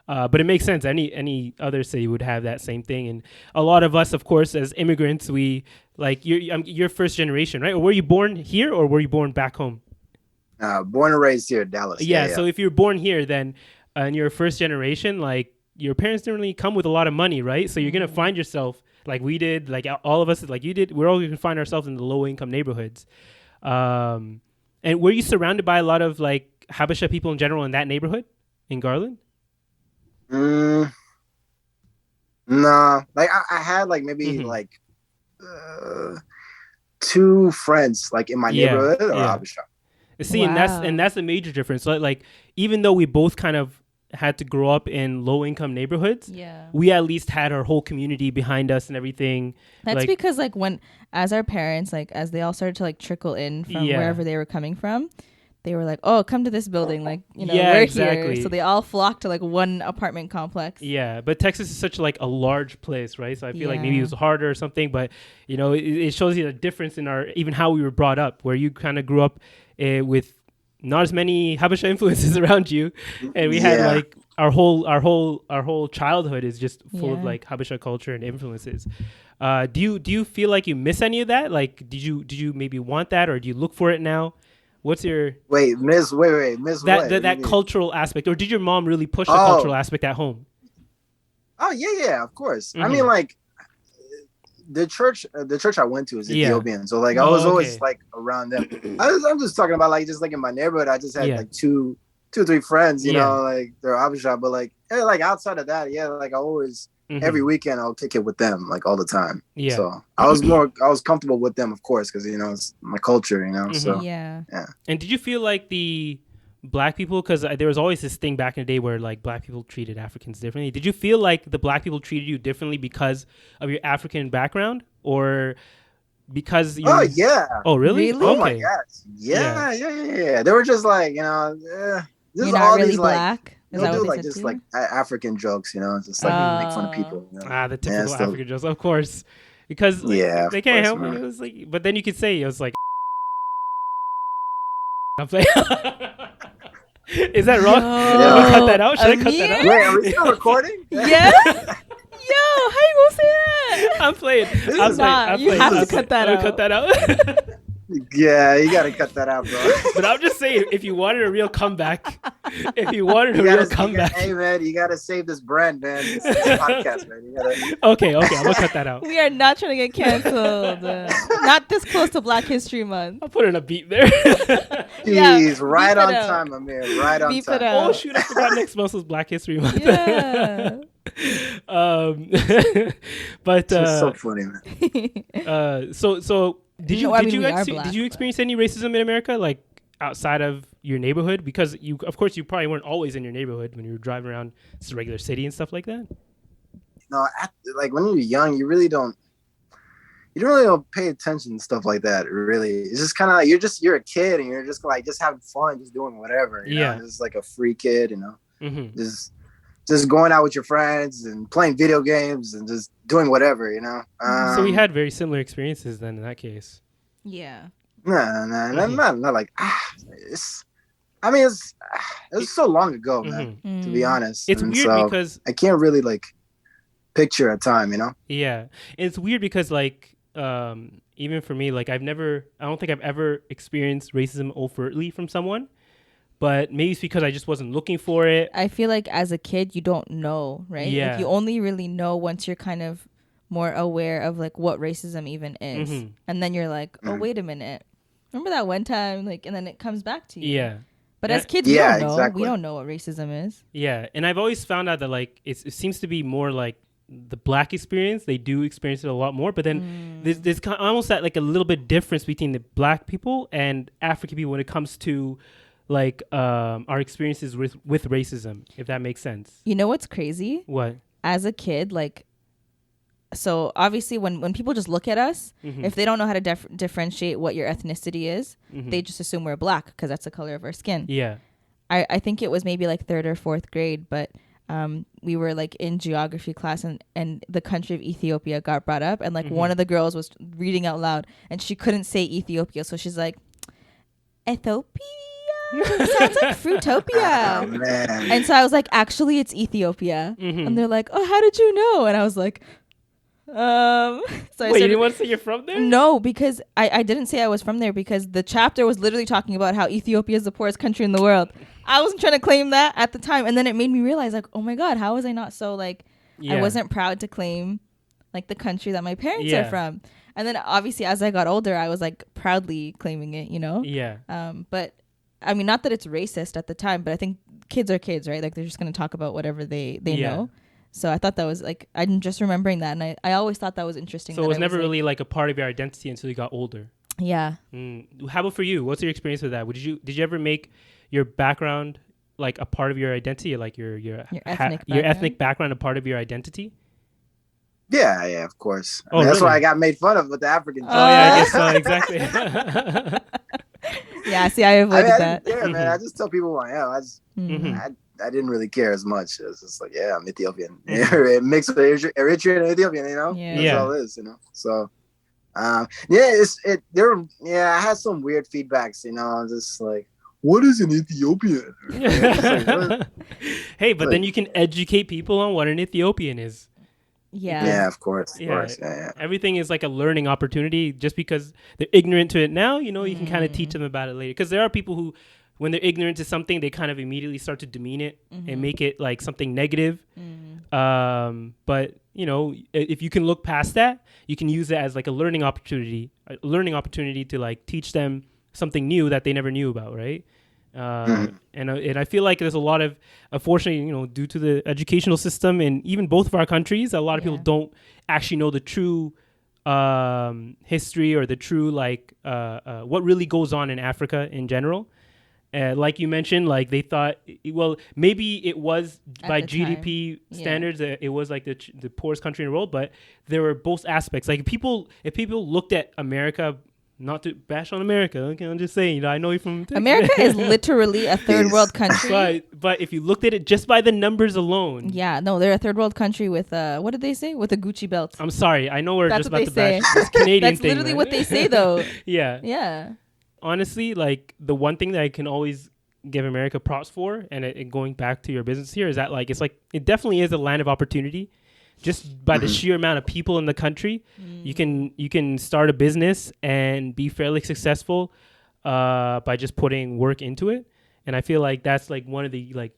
But it makes sense. Any other city would have that same thing. And a lot of us, of course, as immigrants, we you're first generation, right? Or were you born here or were you born back home? Born and raised here in Dallas. Yeah. So if you're born here, then and you're first generation, like your parents didn't really come with a lot of money, right? So you're gonna find yourself like we did, like all of us, like you did. We're all going to find ourselves in the low income neighborhoods. And were you surrounded by a lot of like Habesha people in general in that neighborhood in Garland? Nah, like I had like maybe like 2 friends like in my neighborhood or Habesha. See, and that's a major difference. Like even though we both kind of had to grow up in low income neighborhoods, we at least had our whole community behind us and everything. That's like, because like as our parents, like as they all started to like trickle in from wherever they were coming from, they were like, oh, come to this building, like, you know, we're here. So they all flocked to like one apartment complex. Yeah, but Texas is such like a large place, right? So I feel like maybe it was harder or something, but you know, it shows you the difference in our even how we were brought up, where you kind of grew up with not as many Habesha influences around you, and we had like our whole childhood is just full of like Habesha culture and influences. Do you feel like you miss any of that? Like, did you maybe want that, or do you look for it now? What's your miss that cultural aspect, or did your mom really push the cultural aspect at home? Oh yeah, of course. I mean, like the church I went to is Ethiopian, so like I was always like around them. I'm just talking about like just like in my neighborhood, I just had like two or three friends, you know, like they're Habesha, but like like outside of that, like I always every weekend I'll kick it with them like all the time. Yeah. So I was comfortable with them, of course, because you know it's my culture, you know. So yeah. And did you feel like the Black people, because there was always this thing back in the day where like Black people treated Africans differently. Did you feel like the Black people treated you differently because of your African background, or because you? Oh yeah. Oh really? Oh my gosh. Yeah. They were just like, you know, you're not really Black. Like, they'll do like just like African jokes, you know, just like make fun of people. You know? The typical African jokes, of course, because like, they can't help it. It was like, but then you could say it was like. I'm playing. Is that wrong? No. Cut that out. Should I cut that out? Wait, are we still recording? Yeah. Yo, how you gonna say that? I'm playing. You have to cut that out. Cut that out. Yeah, you gotta cut that out, bro. But I'm just saying, if you wanted a real comeback, hey man, you gotta save this brand, man. This podcast, man. You gotta. Okay, I'm gonna cut that out. We are not trying to get canceled. Not this close to Black History Month. I'll put in a beat there. Jeez, right on time, Amir. Right on time. Oh shoot, I forgot next month was Black History Month. Yeah. But it's so funny, man. So. Did you experience any racism in America, like outside of your neighborhood? Because of course you probably weren't always in your neighborhood when you were driving around this regular city and stuff like that. No, like when you're young, you don't pay attention to stuff like that. Really, it's just kind of like you're a kid and you're just like just having fun, just doing whatever. You know? Just like a free kid, you know, just going out with your friends and playing video games and just doing whatever, you know. So we had very similar experiences then in that case. Yeah. No, not like it was so long ago, man. To be honest, it's weird because I can't really like picture a time, you know. Yeah, it's weird because like even for me, like I don't think I've ever experienced racism overtly from someone. But maybe it's because I just wasn't looking for it. I feel like as a kid, you don't know, right? Yeah. Like you only really know once you're kind of more aware of like what racism even is. And then you're like, oh, wait a minute. Remember that one time? Like, and then it comes back to you. Yeah. But as kids, we don't know. Exactly. We don't know what racism is. Yeah. And I've always found out that like it seems to be more like the Black experience. They do experience it a lot more. But then there's kind of almost that like a little bit difference between the Black people and African people when it comes to like our experiences with racism, if that makes sense. You know what's crazy? What? As a kid, like, so obviously when people just look at us, if they don't know how to differentiate what your ethnicity is, they just assume we're Black because that's the color of our skin. Yeah. I think it was maybe like 3rd or 4th grade, but we were like in geography class and the country of Ethiopia got brought up, and like one of the girls was reading out loud and she couldn't say Ethiopia, so she's like, Ethiopia? Sounds like Fruitopia. Oh, man. And so I was like, actually it's Ethiopia. And they're like, oh, how did you know? And I was like, so wait, you didn't want to say you're from there? No, because I didn't say I was from there because the chapter was literally talking about how Ethiopia is the poorest country in the world. I wasn't trying to claim that at the time, and then it made me realize like, oh my god, how was I not so like I wasn't proud to claim like the country that my parents are from. And then obviously as I got older, I was like proudly claiming it, you know? Yeah. But I mean, not that it's racist at the time, but I think kids are kids, right? Like they're just going to talk about whatever they know. So I thought that was like, I'm just remembering that. And I always thought that was interesting. So it was never really like a part of your identity until you got older. Yeah. How about for you? What's your experience with that? Did you ever make your background like a part of your identity, or like your ethnic background a part of your identity? Yeah, of course. I mean, that's why I got made fun of with the African. Oh yeah, I guess so. Exactly. Yeah, see, I avoided that. Yeah, man. I just tell people who I am. I didn't really care as much. It's just like, yeah, I'm Ethiopian. It mixed with Eritrean and Ethiopian, you know. That's all it is, you know. So, I had some weird feedbacks, you know. I'm just like, what is an Ethiopian? Hey, but then you can educate people on what an Ethiopian is. Yeah, of course. Yeah. Everything is like a learning opportunity. Just because they're ignorant to it now, you know, you can kind of teach them about it later. Because there are people who, when they're ignorant to something, they kind of immediately start to demean it and make it like something negative. But you know, if you can look past that, you can use it as like a learning opportunity to like teach them something new that they never knew about, right? And I feel like there's a lot of, unfortunately, you know, due to the educational system in even both of our countries, a lot of people don't actually know the true history or the true like what really goes on in Africa in general. Like you mentioned, like they thought, well, maybe it was by GDP standards, it was like the poorest country in the world, but there were both aspects. Like if people looked at America, not to bash on America, okay, I'm just saying, you know, I know you're from Texas. America is literally a third world country. But if you looked at it just by the numbers alone. Yeah, no, they're a third world country with, what did they say? With a Gucci belt. I'm sorry. I know we're just about to bash this Canadian That's thing. That's literally what they say, though. Yeah. Honestly, like the one thing that I can always give America props for, and it going back to your business here, is that like it definitely is a land of opportunity. Just by the sheer amount of people in the country, you can start a business and be fairly successful by just putting work into it. And I feel like that's like one of the like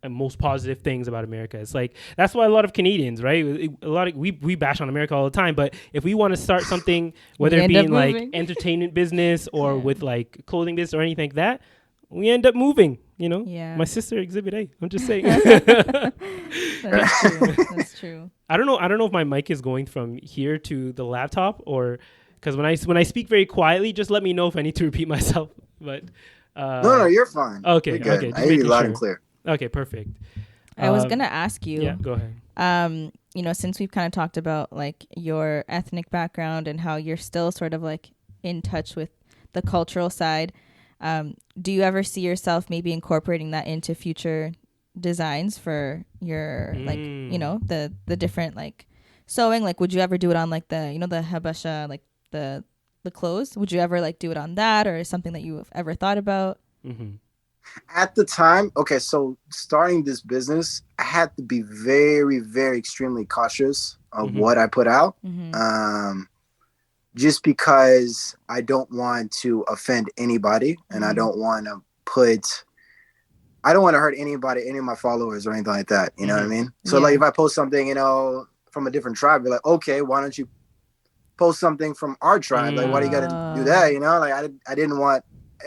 most positive things about America. It's like that's why a lot of Canadians, right? We bash on America all the time, but if we want to start something, whether it be in like entertainment business or with like clothing business or anything like that, we end up moving, you know? Yeah. My sister, Exhibit A. I'm just saying. That's true. I don't know if my mic is going from here to the laptop, or because when I speak very quietly, just let me know if I need to repeat myself. But no, you're fine. Okay, you're good. okay. I hear you loud and clear. Okay, perfect. I was gonna ask you. Yeah, go ahead. You know, since we've kind of talked about like your ethnic background and how you're still sort of like in touch with the cultural side. Do you ever see yourself maybe incorporating that into future designs for your like, you know, the different like sewing? Like, would you ever do it on like the, you know, the habasha, like the clothes? Would you ever like do it on that, or something that you've ever thought about? At the time, okay, so starting this business, I had to be very, very extremely cautious of what I put out. Just because I don't want to offend anybody, and I don't want to hurt anybody, any of my followers or anything like that. You know what I mean? So like if I post something, you know, from a different tribe, you're like, okay, why don't you post something from our tribe? Like, why do you got to do that? You know, like I didn't want,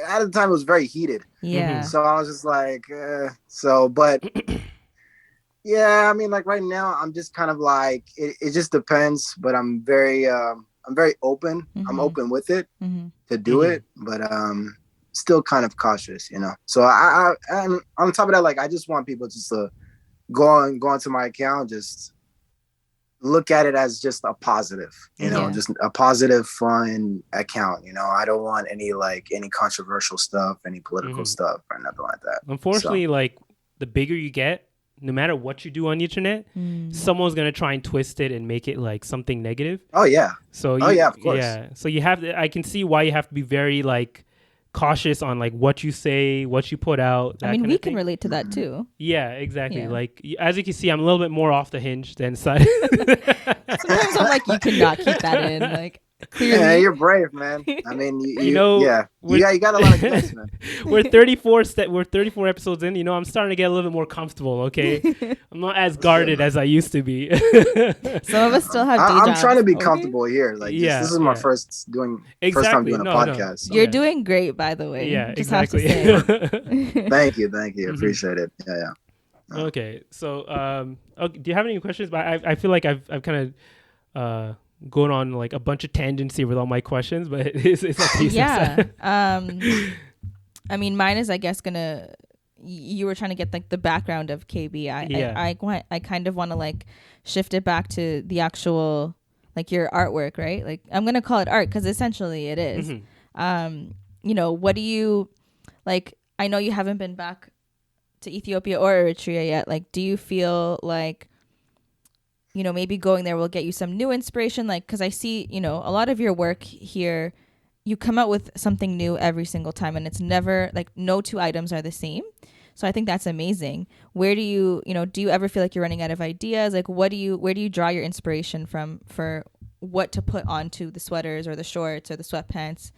at the time it was very heated. Yeah. So I was just like, but yeah, I mean, like right now I'm just kind of like, it just depends, but I'm very open. I'm open with it to do it, but still kind of cautious, you know. So I'm on top of that, like I just want people just to go onto my account, just look at it as just a positive, you know, just a positive, fun account. You know, I don't want any controversial stuff, any political stuff, or nothing like that. Unfortunately, like the bigger you get, no matter what you do on the internet, someone's going to try and twist it and make it like something negative. Oh yeah. So of course. Yeah. So you have to, I can see why you have to be very like cautious on like what you say, what you put out. I mean, we can relate to that too. Yeah, exactly. Yeah. Like as you can see, I'm a little bit more off the hinge than side. Sometimes I'm like, you cannot keep that in. Like, Clearly. Yeah, you're brave, man. I mean, You know, you got a lot of guts, man. we're 34 episodes in. You know, I'm starting to get a little bit more comfortable. Okay, I'm not as guarded as I used to be. Some of us still have day I'm jobs. trying to be Okay? comfortable here. Like, this is my first time exactly. doing a podcast. So. You're doing great, by the way. Yeah, Just exactly. have to say. Thank you. Appreciate it. Yeah. Okay, so okay, do you have any questions? But I feel like I've kind of going on like a bunch of tangents here with all my questions, but it's up to you. Yeah. I mean, mine is, I guess, you were trying to get like the background of KB. I kind of want to like shift it back to the actual like your artwork, right? Like I'm gonna call it art because essentially it is. You know, what do you like? I know you haven't been back to Ethiopia or Eritrea yet. Like, do you feel like, you know, maybe going there will get you some new inspiration? Like, because I see, you know, a lot of your work here, you come out with something new every single time, and it's never like no two items are the same. So I think that's amazing. Where do you ever feel like you're running out of ideas? Like, where do you draw your inspiration from for what to put onto the sweaters or the shorts or the sweatpants,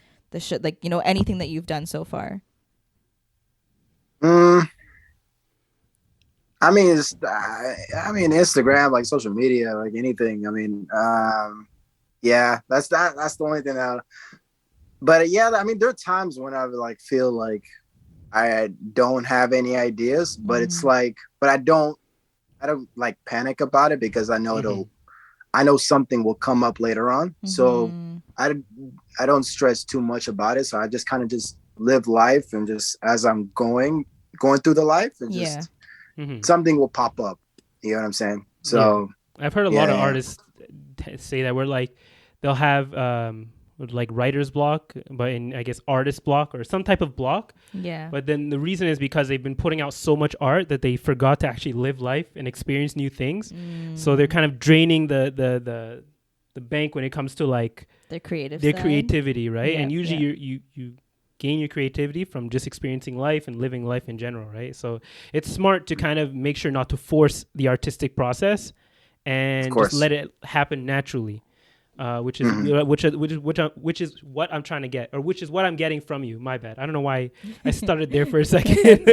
like, you know, anything that you've done so far? I mean, Instagram, like social media, like anything. I mean, yeah, that's the only thing that. But yeah, I mean, there are times when I like feel like I don't have any ideas, but it's like, but I don't like panic about it because I know I know something will come up later on. So I don't stress too much about it. So I just kind of just live life and just as I'm going through the life and just. Something will pop up. You know what I'm saying? So I've heard a lot of artists say that we're like, they'll have like writer's block, but in, I guess, artist block or some type of block. Yeah. But then the reason is because they've been putting out so much art that they forgot to actually live life and experience new things. So they're kind of draining the bank when it comes to like their creativity, right? Yeah, and usually you gain your creativity from just experiencing life and living life in general, right? So it's smart to kind of make sure not to force the artistic process and just let it happen naturally, which is what I'm trying to get, or which is what I'm getting from you. My bad. I don't know why I started there for a second.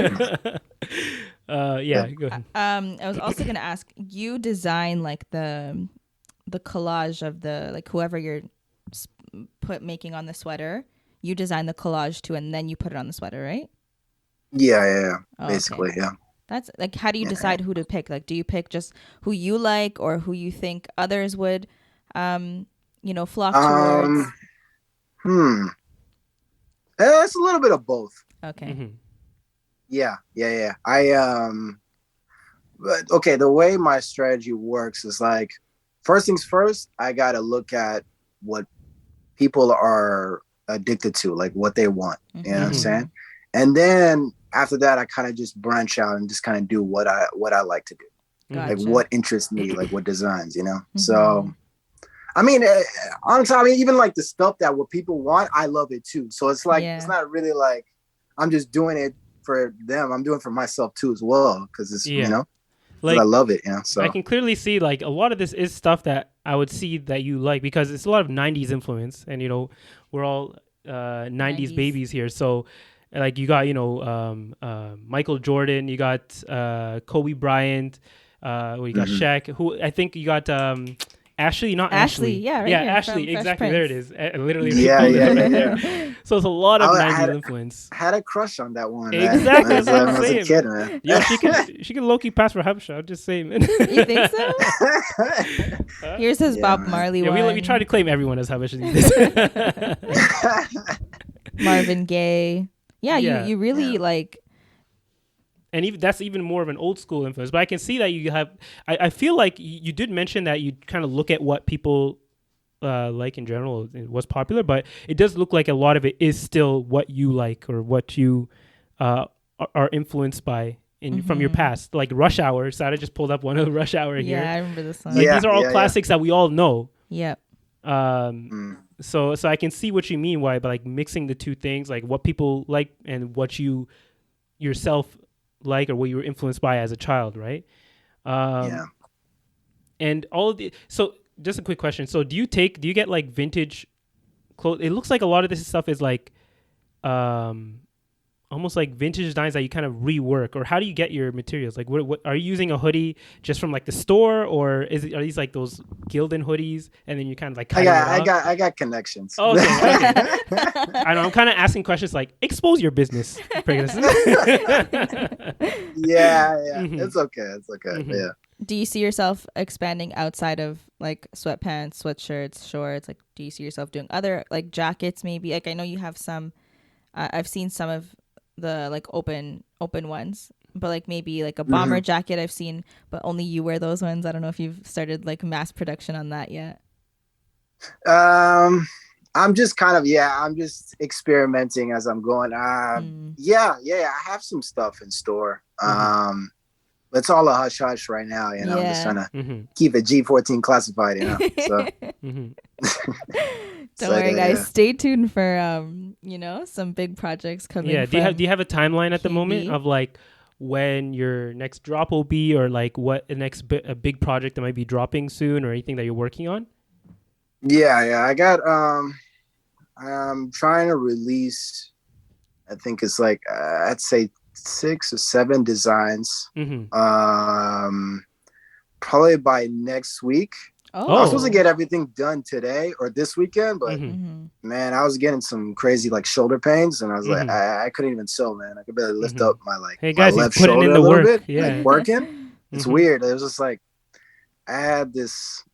Yeah, go ahead. I was also gonna ask, you design like the collage of the like whoever you're making on the sweater. You design the collage too, and then you put it on the sweater, right? Yeah. Oh, basically, okay. Yeah. That's like, how do you decide who to pick? Like, do you pick just who you like or who you think others would, flock towards? It's a little bit of both. Okay. Yeah. But okay, the way my strategy works is like, first things first, I gotta look at what people are addicted to, like what they want. You know what I'm saying? And then after that, I kind of just branch out and just kind of do what I like to do. Gotcha. Like what interests me, like what designs, you know? So, I mean, honestly, I mean, even like the stuff that what people want, I love it too. So it's like, it's not really like I'm just doing it for them. I'm doing it for myself too as well. Cause it's, you know, like I love it. You know, so I can clearly see like a lot of this is stuff that I would see that you like, because it's a lot of 90s influence, and, you know, we're all 90s babies here. So like you got, you know, Michael Jordan, you got Kobe Bryant, you got Shaq, who I think you got Ashley. Yeah, right. Yeah, here, Ashley, exactly. There it is. Literally. Yeah. So it's a lot of 90s influence. I had a crush on that one. Exactly. That's what I'm saying. As a kid, man. Yo, she can low-key pass for Habsha. I'm just saying, man. You think so? Here's his Bob Marley one. We try to claim everyone as Habsha these days. Marvin Gaye. Yeah, you really like. And even that's even more of an old school influence. But I can see that you have. I feel like you did mention that you kind of look at what people like in general, what's popular, but it does look like a lot of it is still what you like or what you are influenced by from your past. Like Rush Hour. So I just pulled up one of the Rush Hour here. Yeah, I remember this song. Like, these are all classics that we all know. Yep. So I can see what you mean by like mixing the two things, like what people like and what you yourself like or what you were influenced by as a child, right? And all of the, so just a quick question. So do you get like vintage it looks like a lot of this stuff is like almost like vintage designs that you kind of rework, or how do you get your materials? Like what are you using a hoodie just from like the store, or are these like those Gildan hoodies and then you kind of like I got connections. Oh, okay. I know, I'm kind of asking questions like expose your business. Yeah, it's okay. Yeah. Do you see yourself expanding outside of like sweatpants, sweatshirts, shorts? Like, do you see yourself doing other like jackets maybe? Like, I know you have some, I've seen some of the like open ones, but like maybe like a bomber jacket I've seen, but only you wear those ones. I don't know if you've started like mass production on that yet. I'm just kind of, I'm just experimenting as I'm going. Yeah, I have some stuff in store. But it's all a hush hush right now, I'm just trying to keep it G14 classified, So Don't worry, guys. Stay tuned for some big projects coming. Yeah. Do you have a timeline at the moment of like when your next drop will be, or like what the next a big project that might be dropping soon, or anything that you're working on? Yeah. I got I'm trying to release. I think it's like I'd say 6 or 7 designs. Probably by next week. I was supposed to get everything done today or this weekend, but man, I was getting some crazy like shoulder pains, and I was like, I couldn't even sew, man. I could barely lift up my hey guys, my left putting shoulder in the a little work. bit, like working. It's weird. It was just like I had this,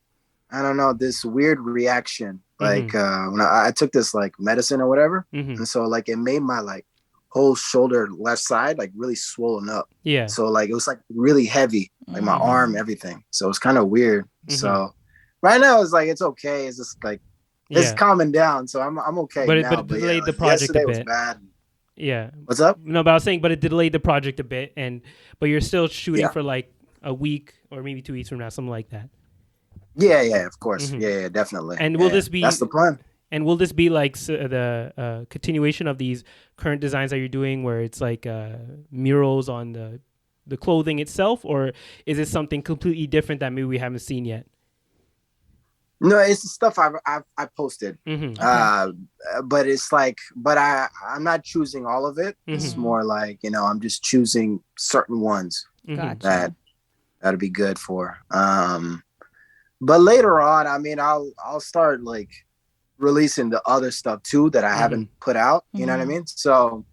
I don't know, this weird reaction, like when I took this like medicine or whatever, and so like it made my like whole shoulder left side like really swollen up. Yeah. So like it was like really heavy, like my arm, everything. So it's kind of weird. So right now it's like it's okay. It's just like it's calming down. So I'm okay. But now, it delayed the project a bit. Was bad. Yeah. What's up? No, but I was saying, but it delayed the project a bit, but you're still shooting for like a week or maybe 2 weeks from now, something like that. Yeah, of course. Yeah, definitely. And will this be? That's the plan. And will this be like the continuation of these current designs that you're doing, where it's like murals on the clothing itself, or is it something completely different that maybe we haven't seen yet? No, it's the stuff I posted. But it's like, I'm not choosing all of it. It's more like, I'm just choosing certain ones that'll be good for. But later on, I mean, I'll start like releasing the other stuff too that I haven't put out. You know what I mean? So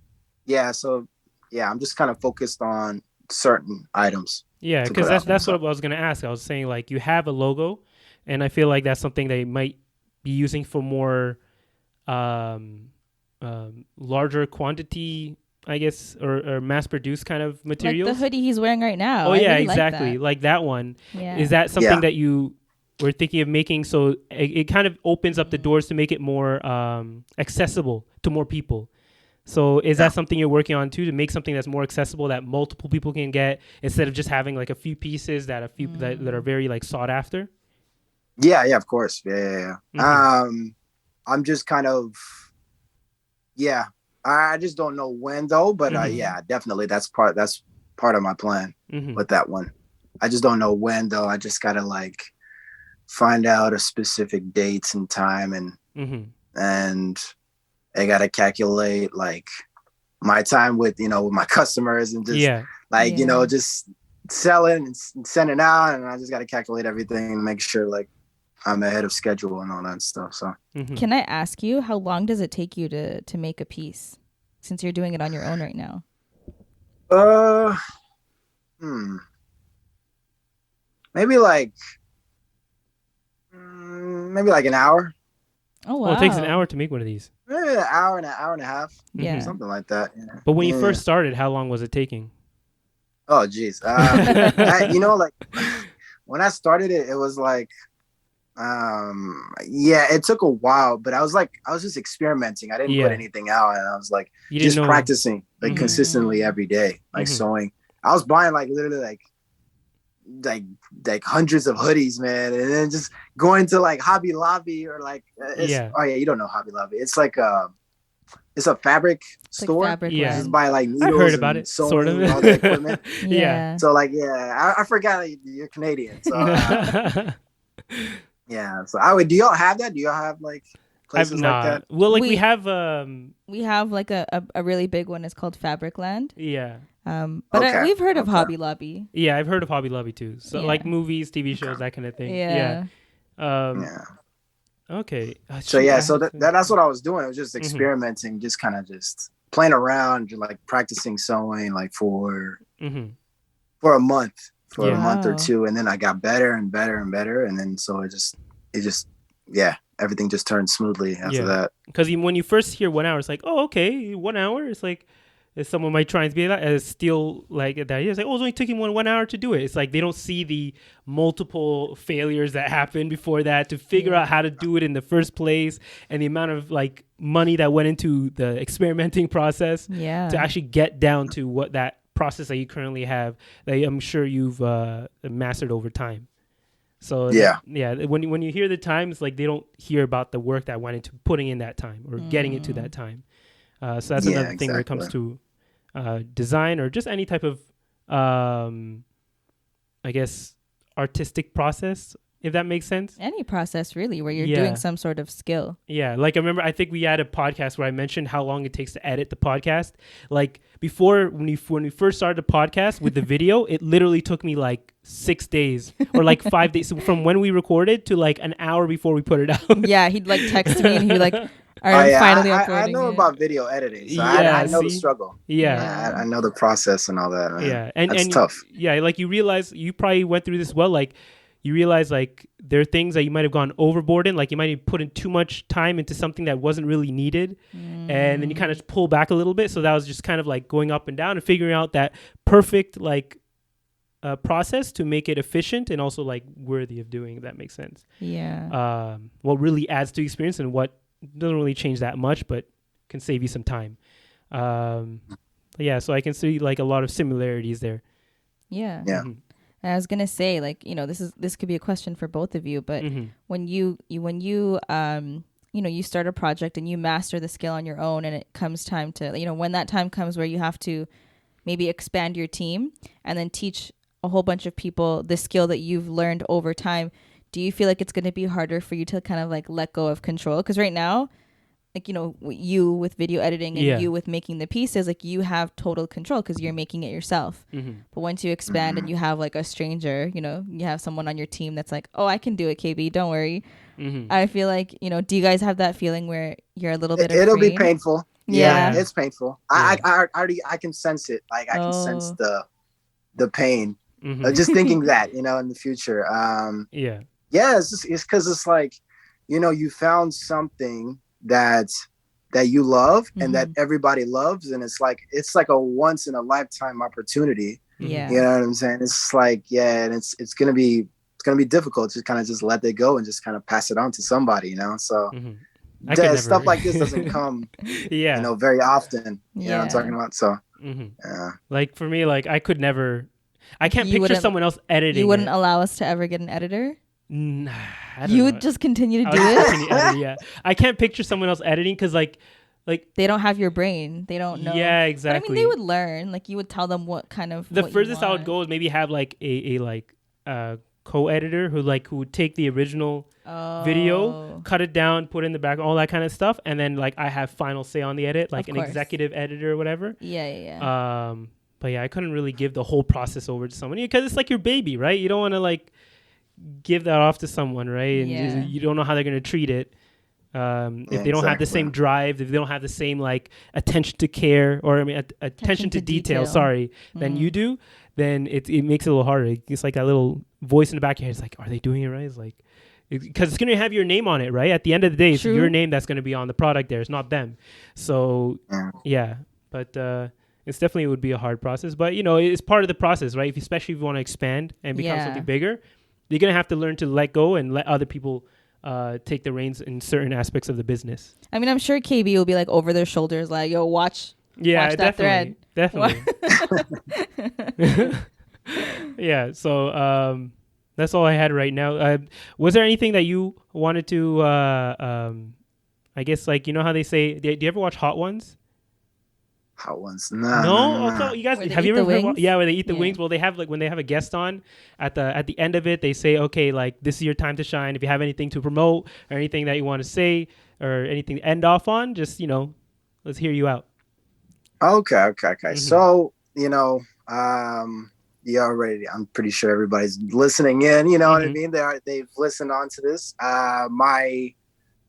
I'm just kind of focused on certain items. Yeah, because that's what I was gonna ask. I was saying like you have a logo, and I feel like that's something they might be using for more larger quantity, I guess, or mass produced kind of materials. Like the hoodie he's wearing right now. Oh yeah, really exactly. Like that one. Yeah. Is that something that you were thinking of making, so it kind of opens up the doors to make it more accessible to more people? So is that something you're working on too, to make something that's more accessible that multiple people can get, instead of just having like a few pieces that are very like sought after? Yeah, of course. Yeah. I'm just kind of, I just don't know when though, but definitely that's part of my plan with that one. I just don't know when though. I just gotta like find out a specific dates and time, and I gotta calculate like my time with with my customers, and just just selling and sending out, and I just gotta calculate everything and make sure like I'm ahead of schedule and all that stuff. So can I ask you, how long does it take you to make a piece, since you're doing it on your own right now? Maybe like an hour. Oh wow! Well, it takes an hour to make one of these. Maybe an hour and a half. Yeah, something like that. Yeah. But when you first started, how long was it taking? Oh, geez. Like when I started it was like, it took a while, but I was just experimenting. I didn't put anything out, and I was like just practicing like consistently every day, like sewing. I was buying like literally like hundreds of hoodies, man, and then just going to like Hobby Lobby or like you don't know Hobby Lobby. It's like it's a fabric store. Like fabric just buy like needles. I've heard about it, sort of. All the equipment. So like I forgot you're Canadian. So so I would. Do y'all have that? Do y'all have like? places like that? Well, like we have like a really big one. It's called Fabricland. Yeah. But we've heard of Hobby Lobby. Yeah, I've heard of Hobby Lobby too. So like movies, TV shows, that kind of thing. Yeah. Okay. So that's what I was doing. I was just experimenting, just kind of just playing around, like practicing sewing, like for a month, a month or two, and then I got better and better and better, and then so it just everything just turned smoothly after that. Because when you first hear 1 hour, it's like, oh, okay, 1 hour. It's like someone might try and be that steal like that. It's like, oh, it only took him 1 hour to do it. It's like they don't see the multiple failures that happened before that to figure out how to do it in the first place, and the amount of like money that went into the experimenting process to actually get down to what that process that you currently have that I'm sure you've mastered over time. So when you hear the time, it's like they don't hear about the work that went into putting in that time or getting it to that time. So that's another thing when it comes to design or just any type of I guess artistic process, if that makes sense. Any process really where you're doing some sort of skill. Yeah, like I remember I think we had a podcast where I mentioned how long it takes to edit the podcast. Like before when we first started the podcast with the video, it literally took me like 6 days or like 5 days. So from when we recorded to like an hour before we put it out. Yeah, he'd like text me and he'd be like, finally uploading I know about video editing, so I know the struggle. Yeah. I know the process and all that. Man. Yeah, and tough. Like you realize you probably went through this well. Like you realize like there are things that you might have gone overboard in. Like you might have put in too much time into something that wasn't really needed, and then you kind of pull back a little bit. So that was just kind of like going up and down and figuring out that perfect like process to make it efficient and also like worthy of doing. If that makes sense. Yeah. What really adds to experience and what doesn't really change that much, but can save you some time. So I can see like a lot of similarities there. Yeah. I was gonna say, like, this could be a question for both of you, but when you start a project and you master the skill on your own, and it comes time to, when that time comes where you have to maybe expand your team and then teach a whole bunch of people the skill that you've learned over time, do you feel like it's going to be harder for you to kind of like let go of control? Because right now, like, you with video editing and you with making the pieces, like you have total control because you're making it yourself. But once you expand and you have like a stranger, you have someone on your team that's like, oh, I can do it, KB, don't worry. I feel like, do you guys have that feeling where you're a little bit afraid? It'll be painful. Yeah. It's painful. I can sense it. Like I can sense the pain. Just thinking that, in the future. It's because it's like, you found something that you love and that everybody loves, and it's like a once in a lifetime opportunity. Yeah, you know what I'm saying? It's like and it's gonna be difficult to kind of just let that go and just kind of pass it on to somebody, so stuff like this doesn't come very often. You know what I'm talking about? So like for me, like I can't picture someone else editing. You wouldn't allow us to ever get an editor? Nah, you would just continue to do it? I can't picture someone else editing because like they don't have your brain. They don't know. Yeah, exactly. But, I mean, they would learn. Like you would tell them what kind of the furthest I would go is maybe have like a co-editor who would take the original video, cut it down, put it in the back, all that kind of stuff, and then like I have final say on the edit, like an executive editor or whatever. Yeah. But I couldn't really give the whole process over to someone because it's like your baby, right? You don't want to like give that off to someone, right? And you don't know how they're going to treat it. If they don't have the same drive, if they don't have the same like attention to care, or attention to detail, than you do, then it makes it a little harder. It's like that little voice in the back of your head. It's like, are they doing it right? It's like, because it's going to have your name on it, right? At the end of the day, it's your name that's going to be on the product there. It's not them. So but it's definitely would be a hard process, but it's part of the process, right? Especially if you want to expand and become something bigger, you're going to have to learn to let go and let other people take the reins in certain aspects of the business. I mean, I'm sure KB will be like over their shoulders, like, yo, watch that thread. Definitely. Yeah. So that's all I had right now. Was there anything that you wanted to, I guess, like, how they say, do you ever watch Hot Ones? Hot Ones? No. So you guys, have you ever heard? Where they eat the wings? Well, they have like when they have a guest on at the end of it, they say, okay, like this is your time to shine. If you have anything to promote or anything that you want to say, or anything to end off on, just, let's hear you out. Okay. So, you already, I'm pretty sure everybody's listening in, you know what I mean? They've listened on to this. My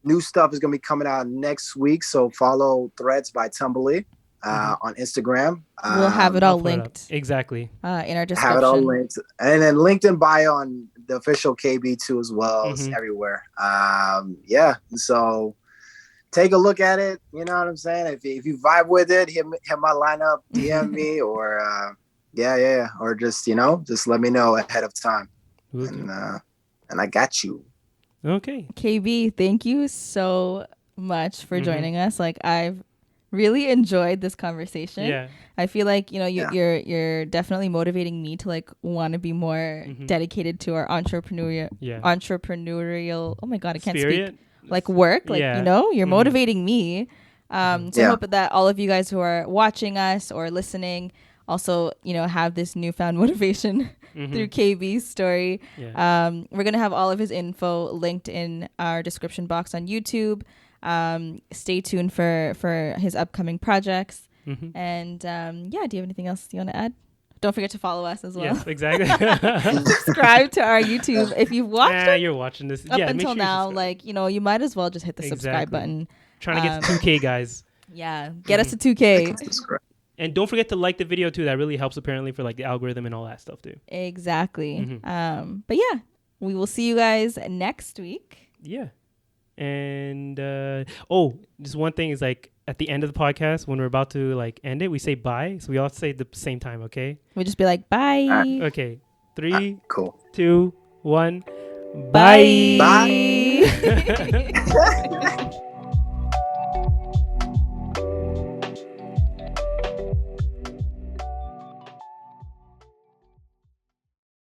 new stuff is going to be coming out next week. So follow Threads by Tumbly on Instagram. We'll have it all linked. Exactly. In our description. Have it all linked. And then LinkedIn bio on the official KB too, as well as everywhere. So take a look at it. You know what I'm saying? If you vibe with it, hit my lineup, DM me, or or just let me know ahead of time. And I got you. Okay. KB, thank you so much for joining us. Like, I've really enjoyed this conversation. Yeah. I feel like, you're definitely motivating me to like want to be more dedicated to our entrepreneurial, oh my God, I can't speak. Like work, like, you're motivating me. So I hope that all of you guys who are watching us or listening also, have this newfound motivation through KB's story. Yeah. We're going to have all of his info linked in our description box on YouTube. Stay tuned for his upcoming projects. And do you have anything else you want to add? Don't forget to follow us as well. Yes, exactly. Subscribe to our YouTube. If you've watched you're watching this up until now, you might as well just hit the subscribe button. Trying to get to 2K, guys. Yeah, get us to 2K. And don't forget to like the video too. That really helps apparently for like the algorithm and all that stuff too. Exactly. But yeah, we will see you guys next week. Yeah. And just one thing is like at the end of the podcast when we're about to like end it, we say bye. So we all say it at the same time, okay? We just be like bye. Okay. 3, cool. 2, 1. Bye. Bye.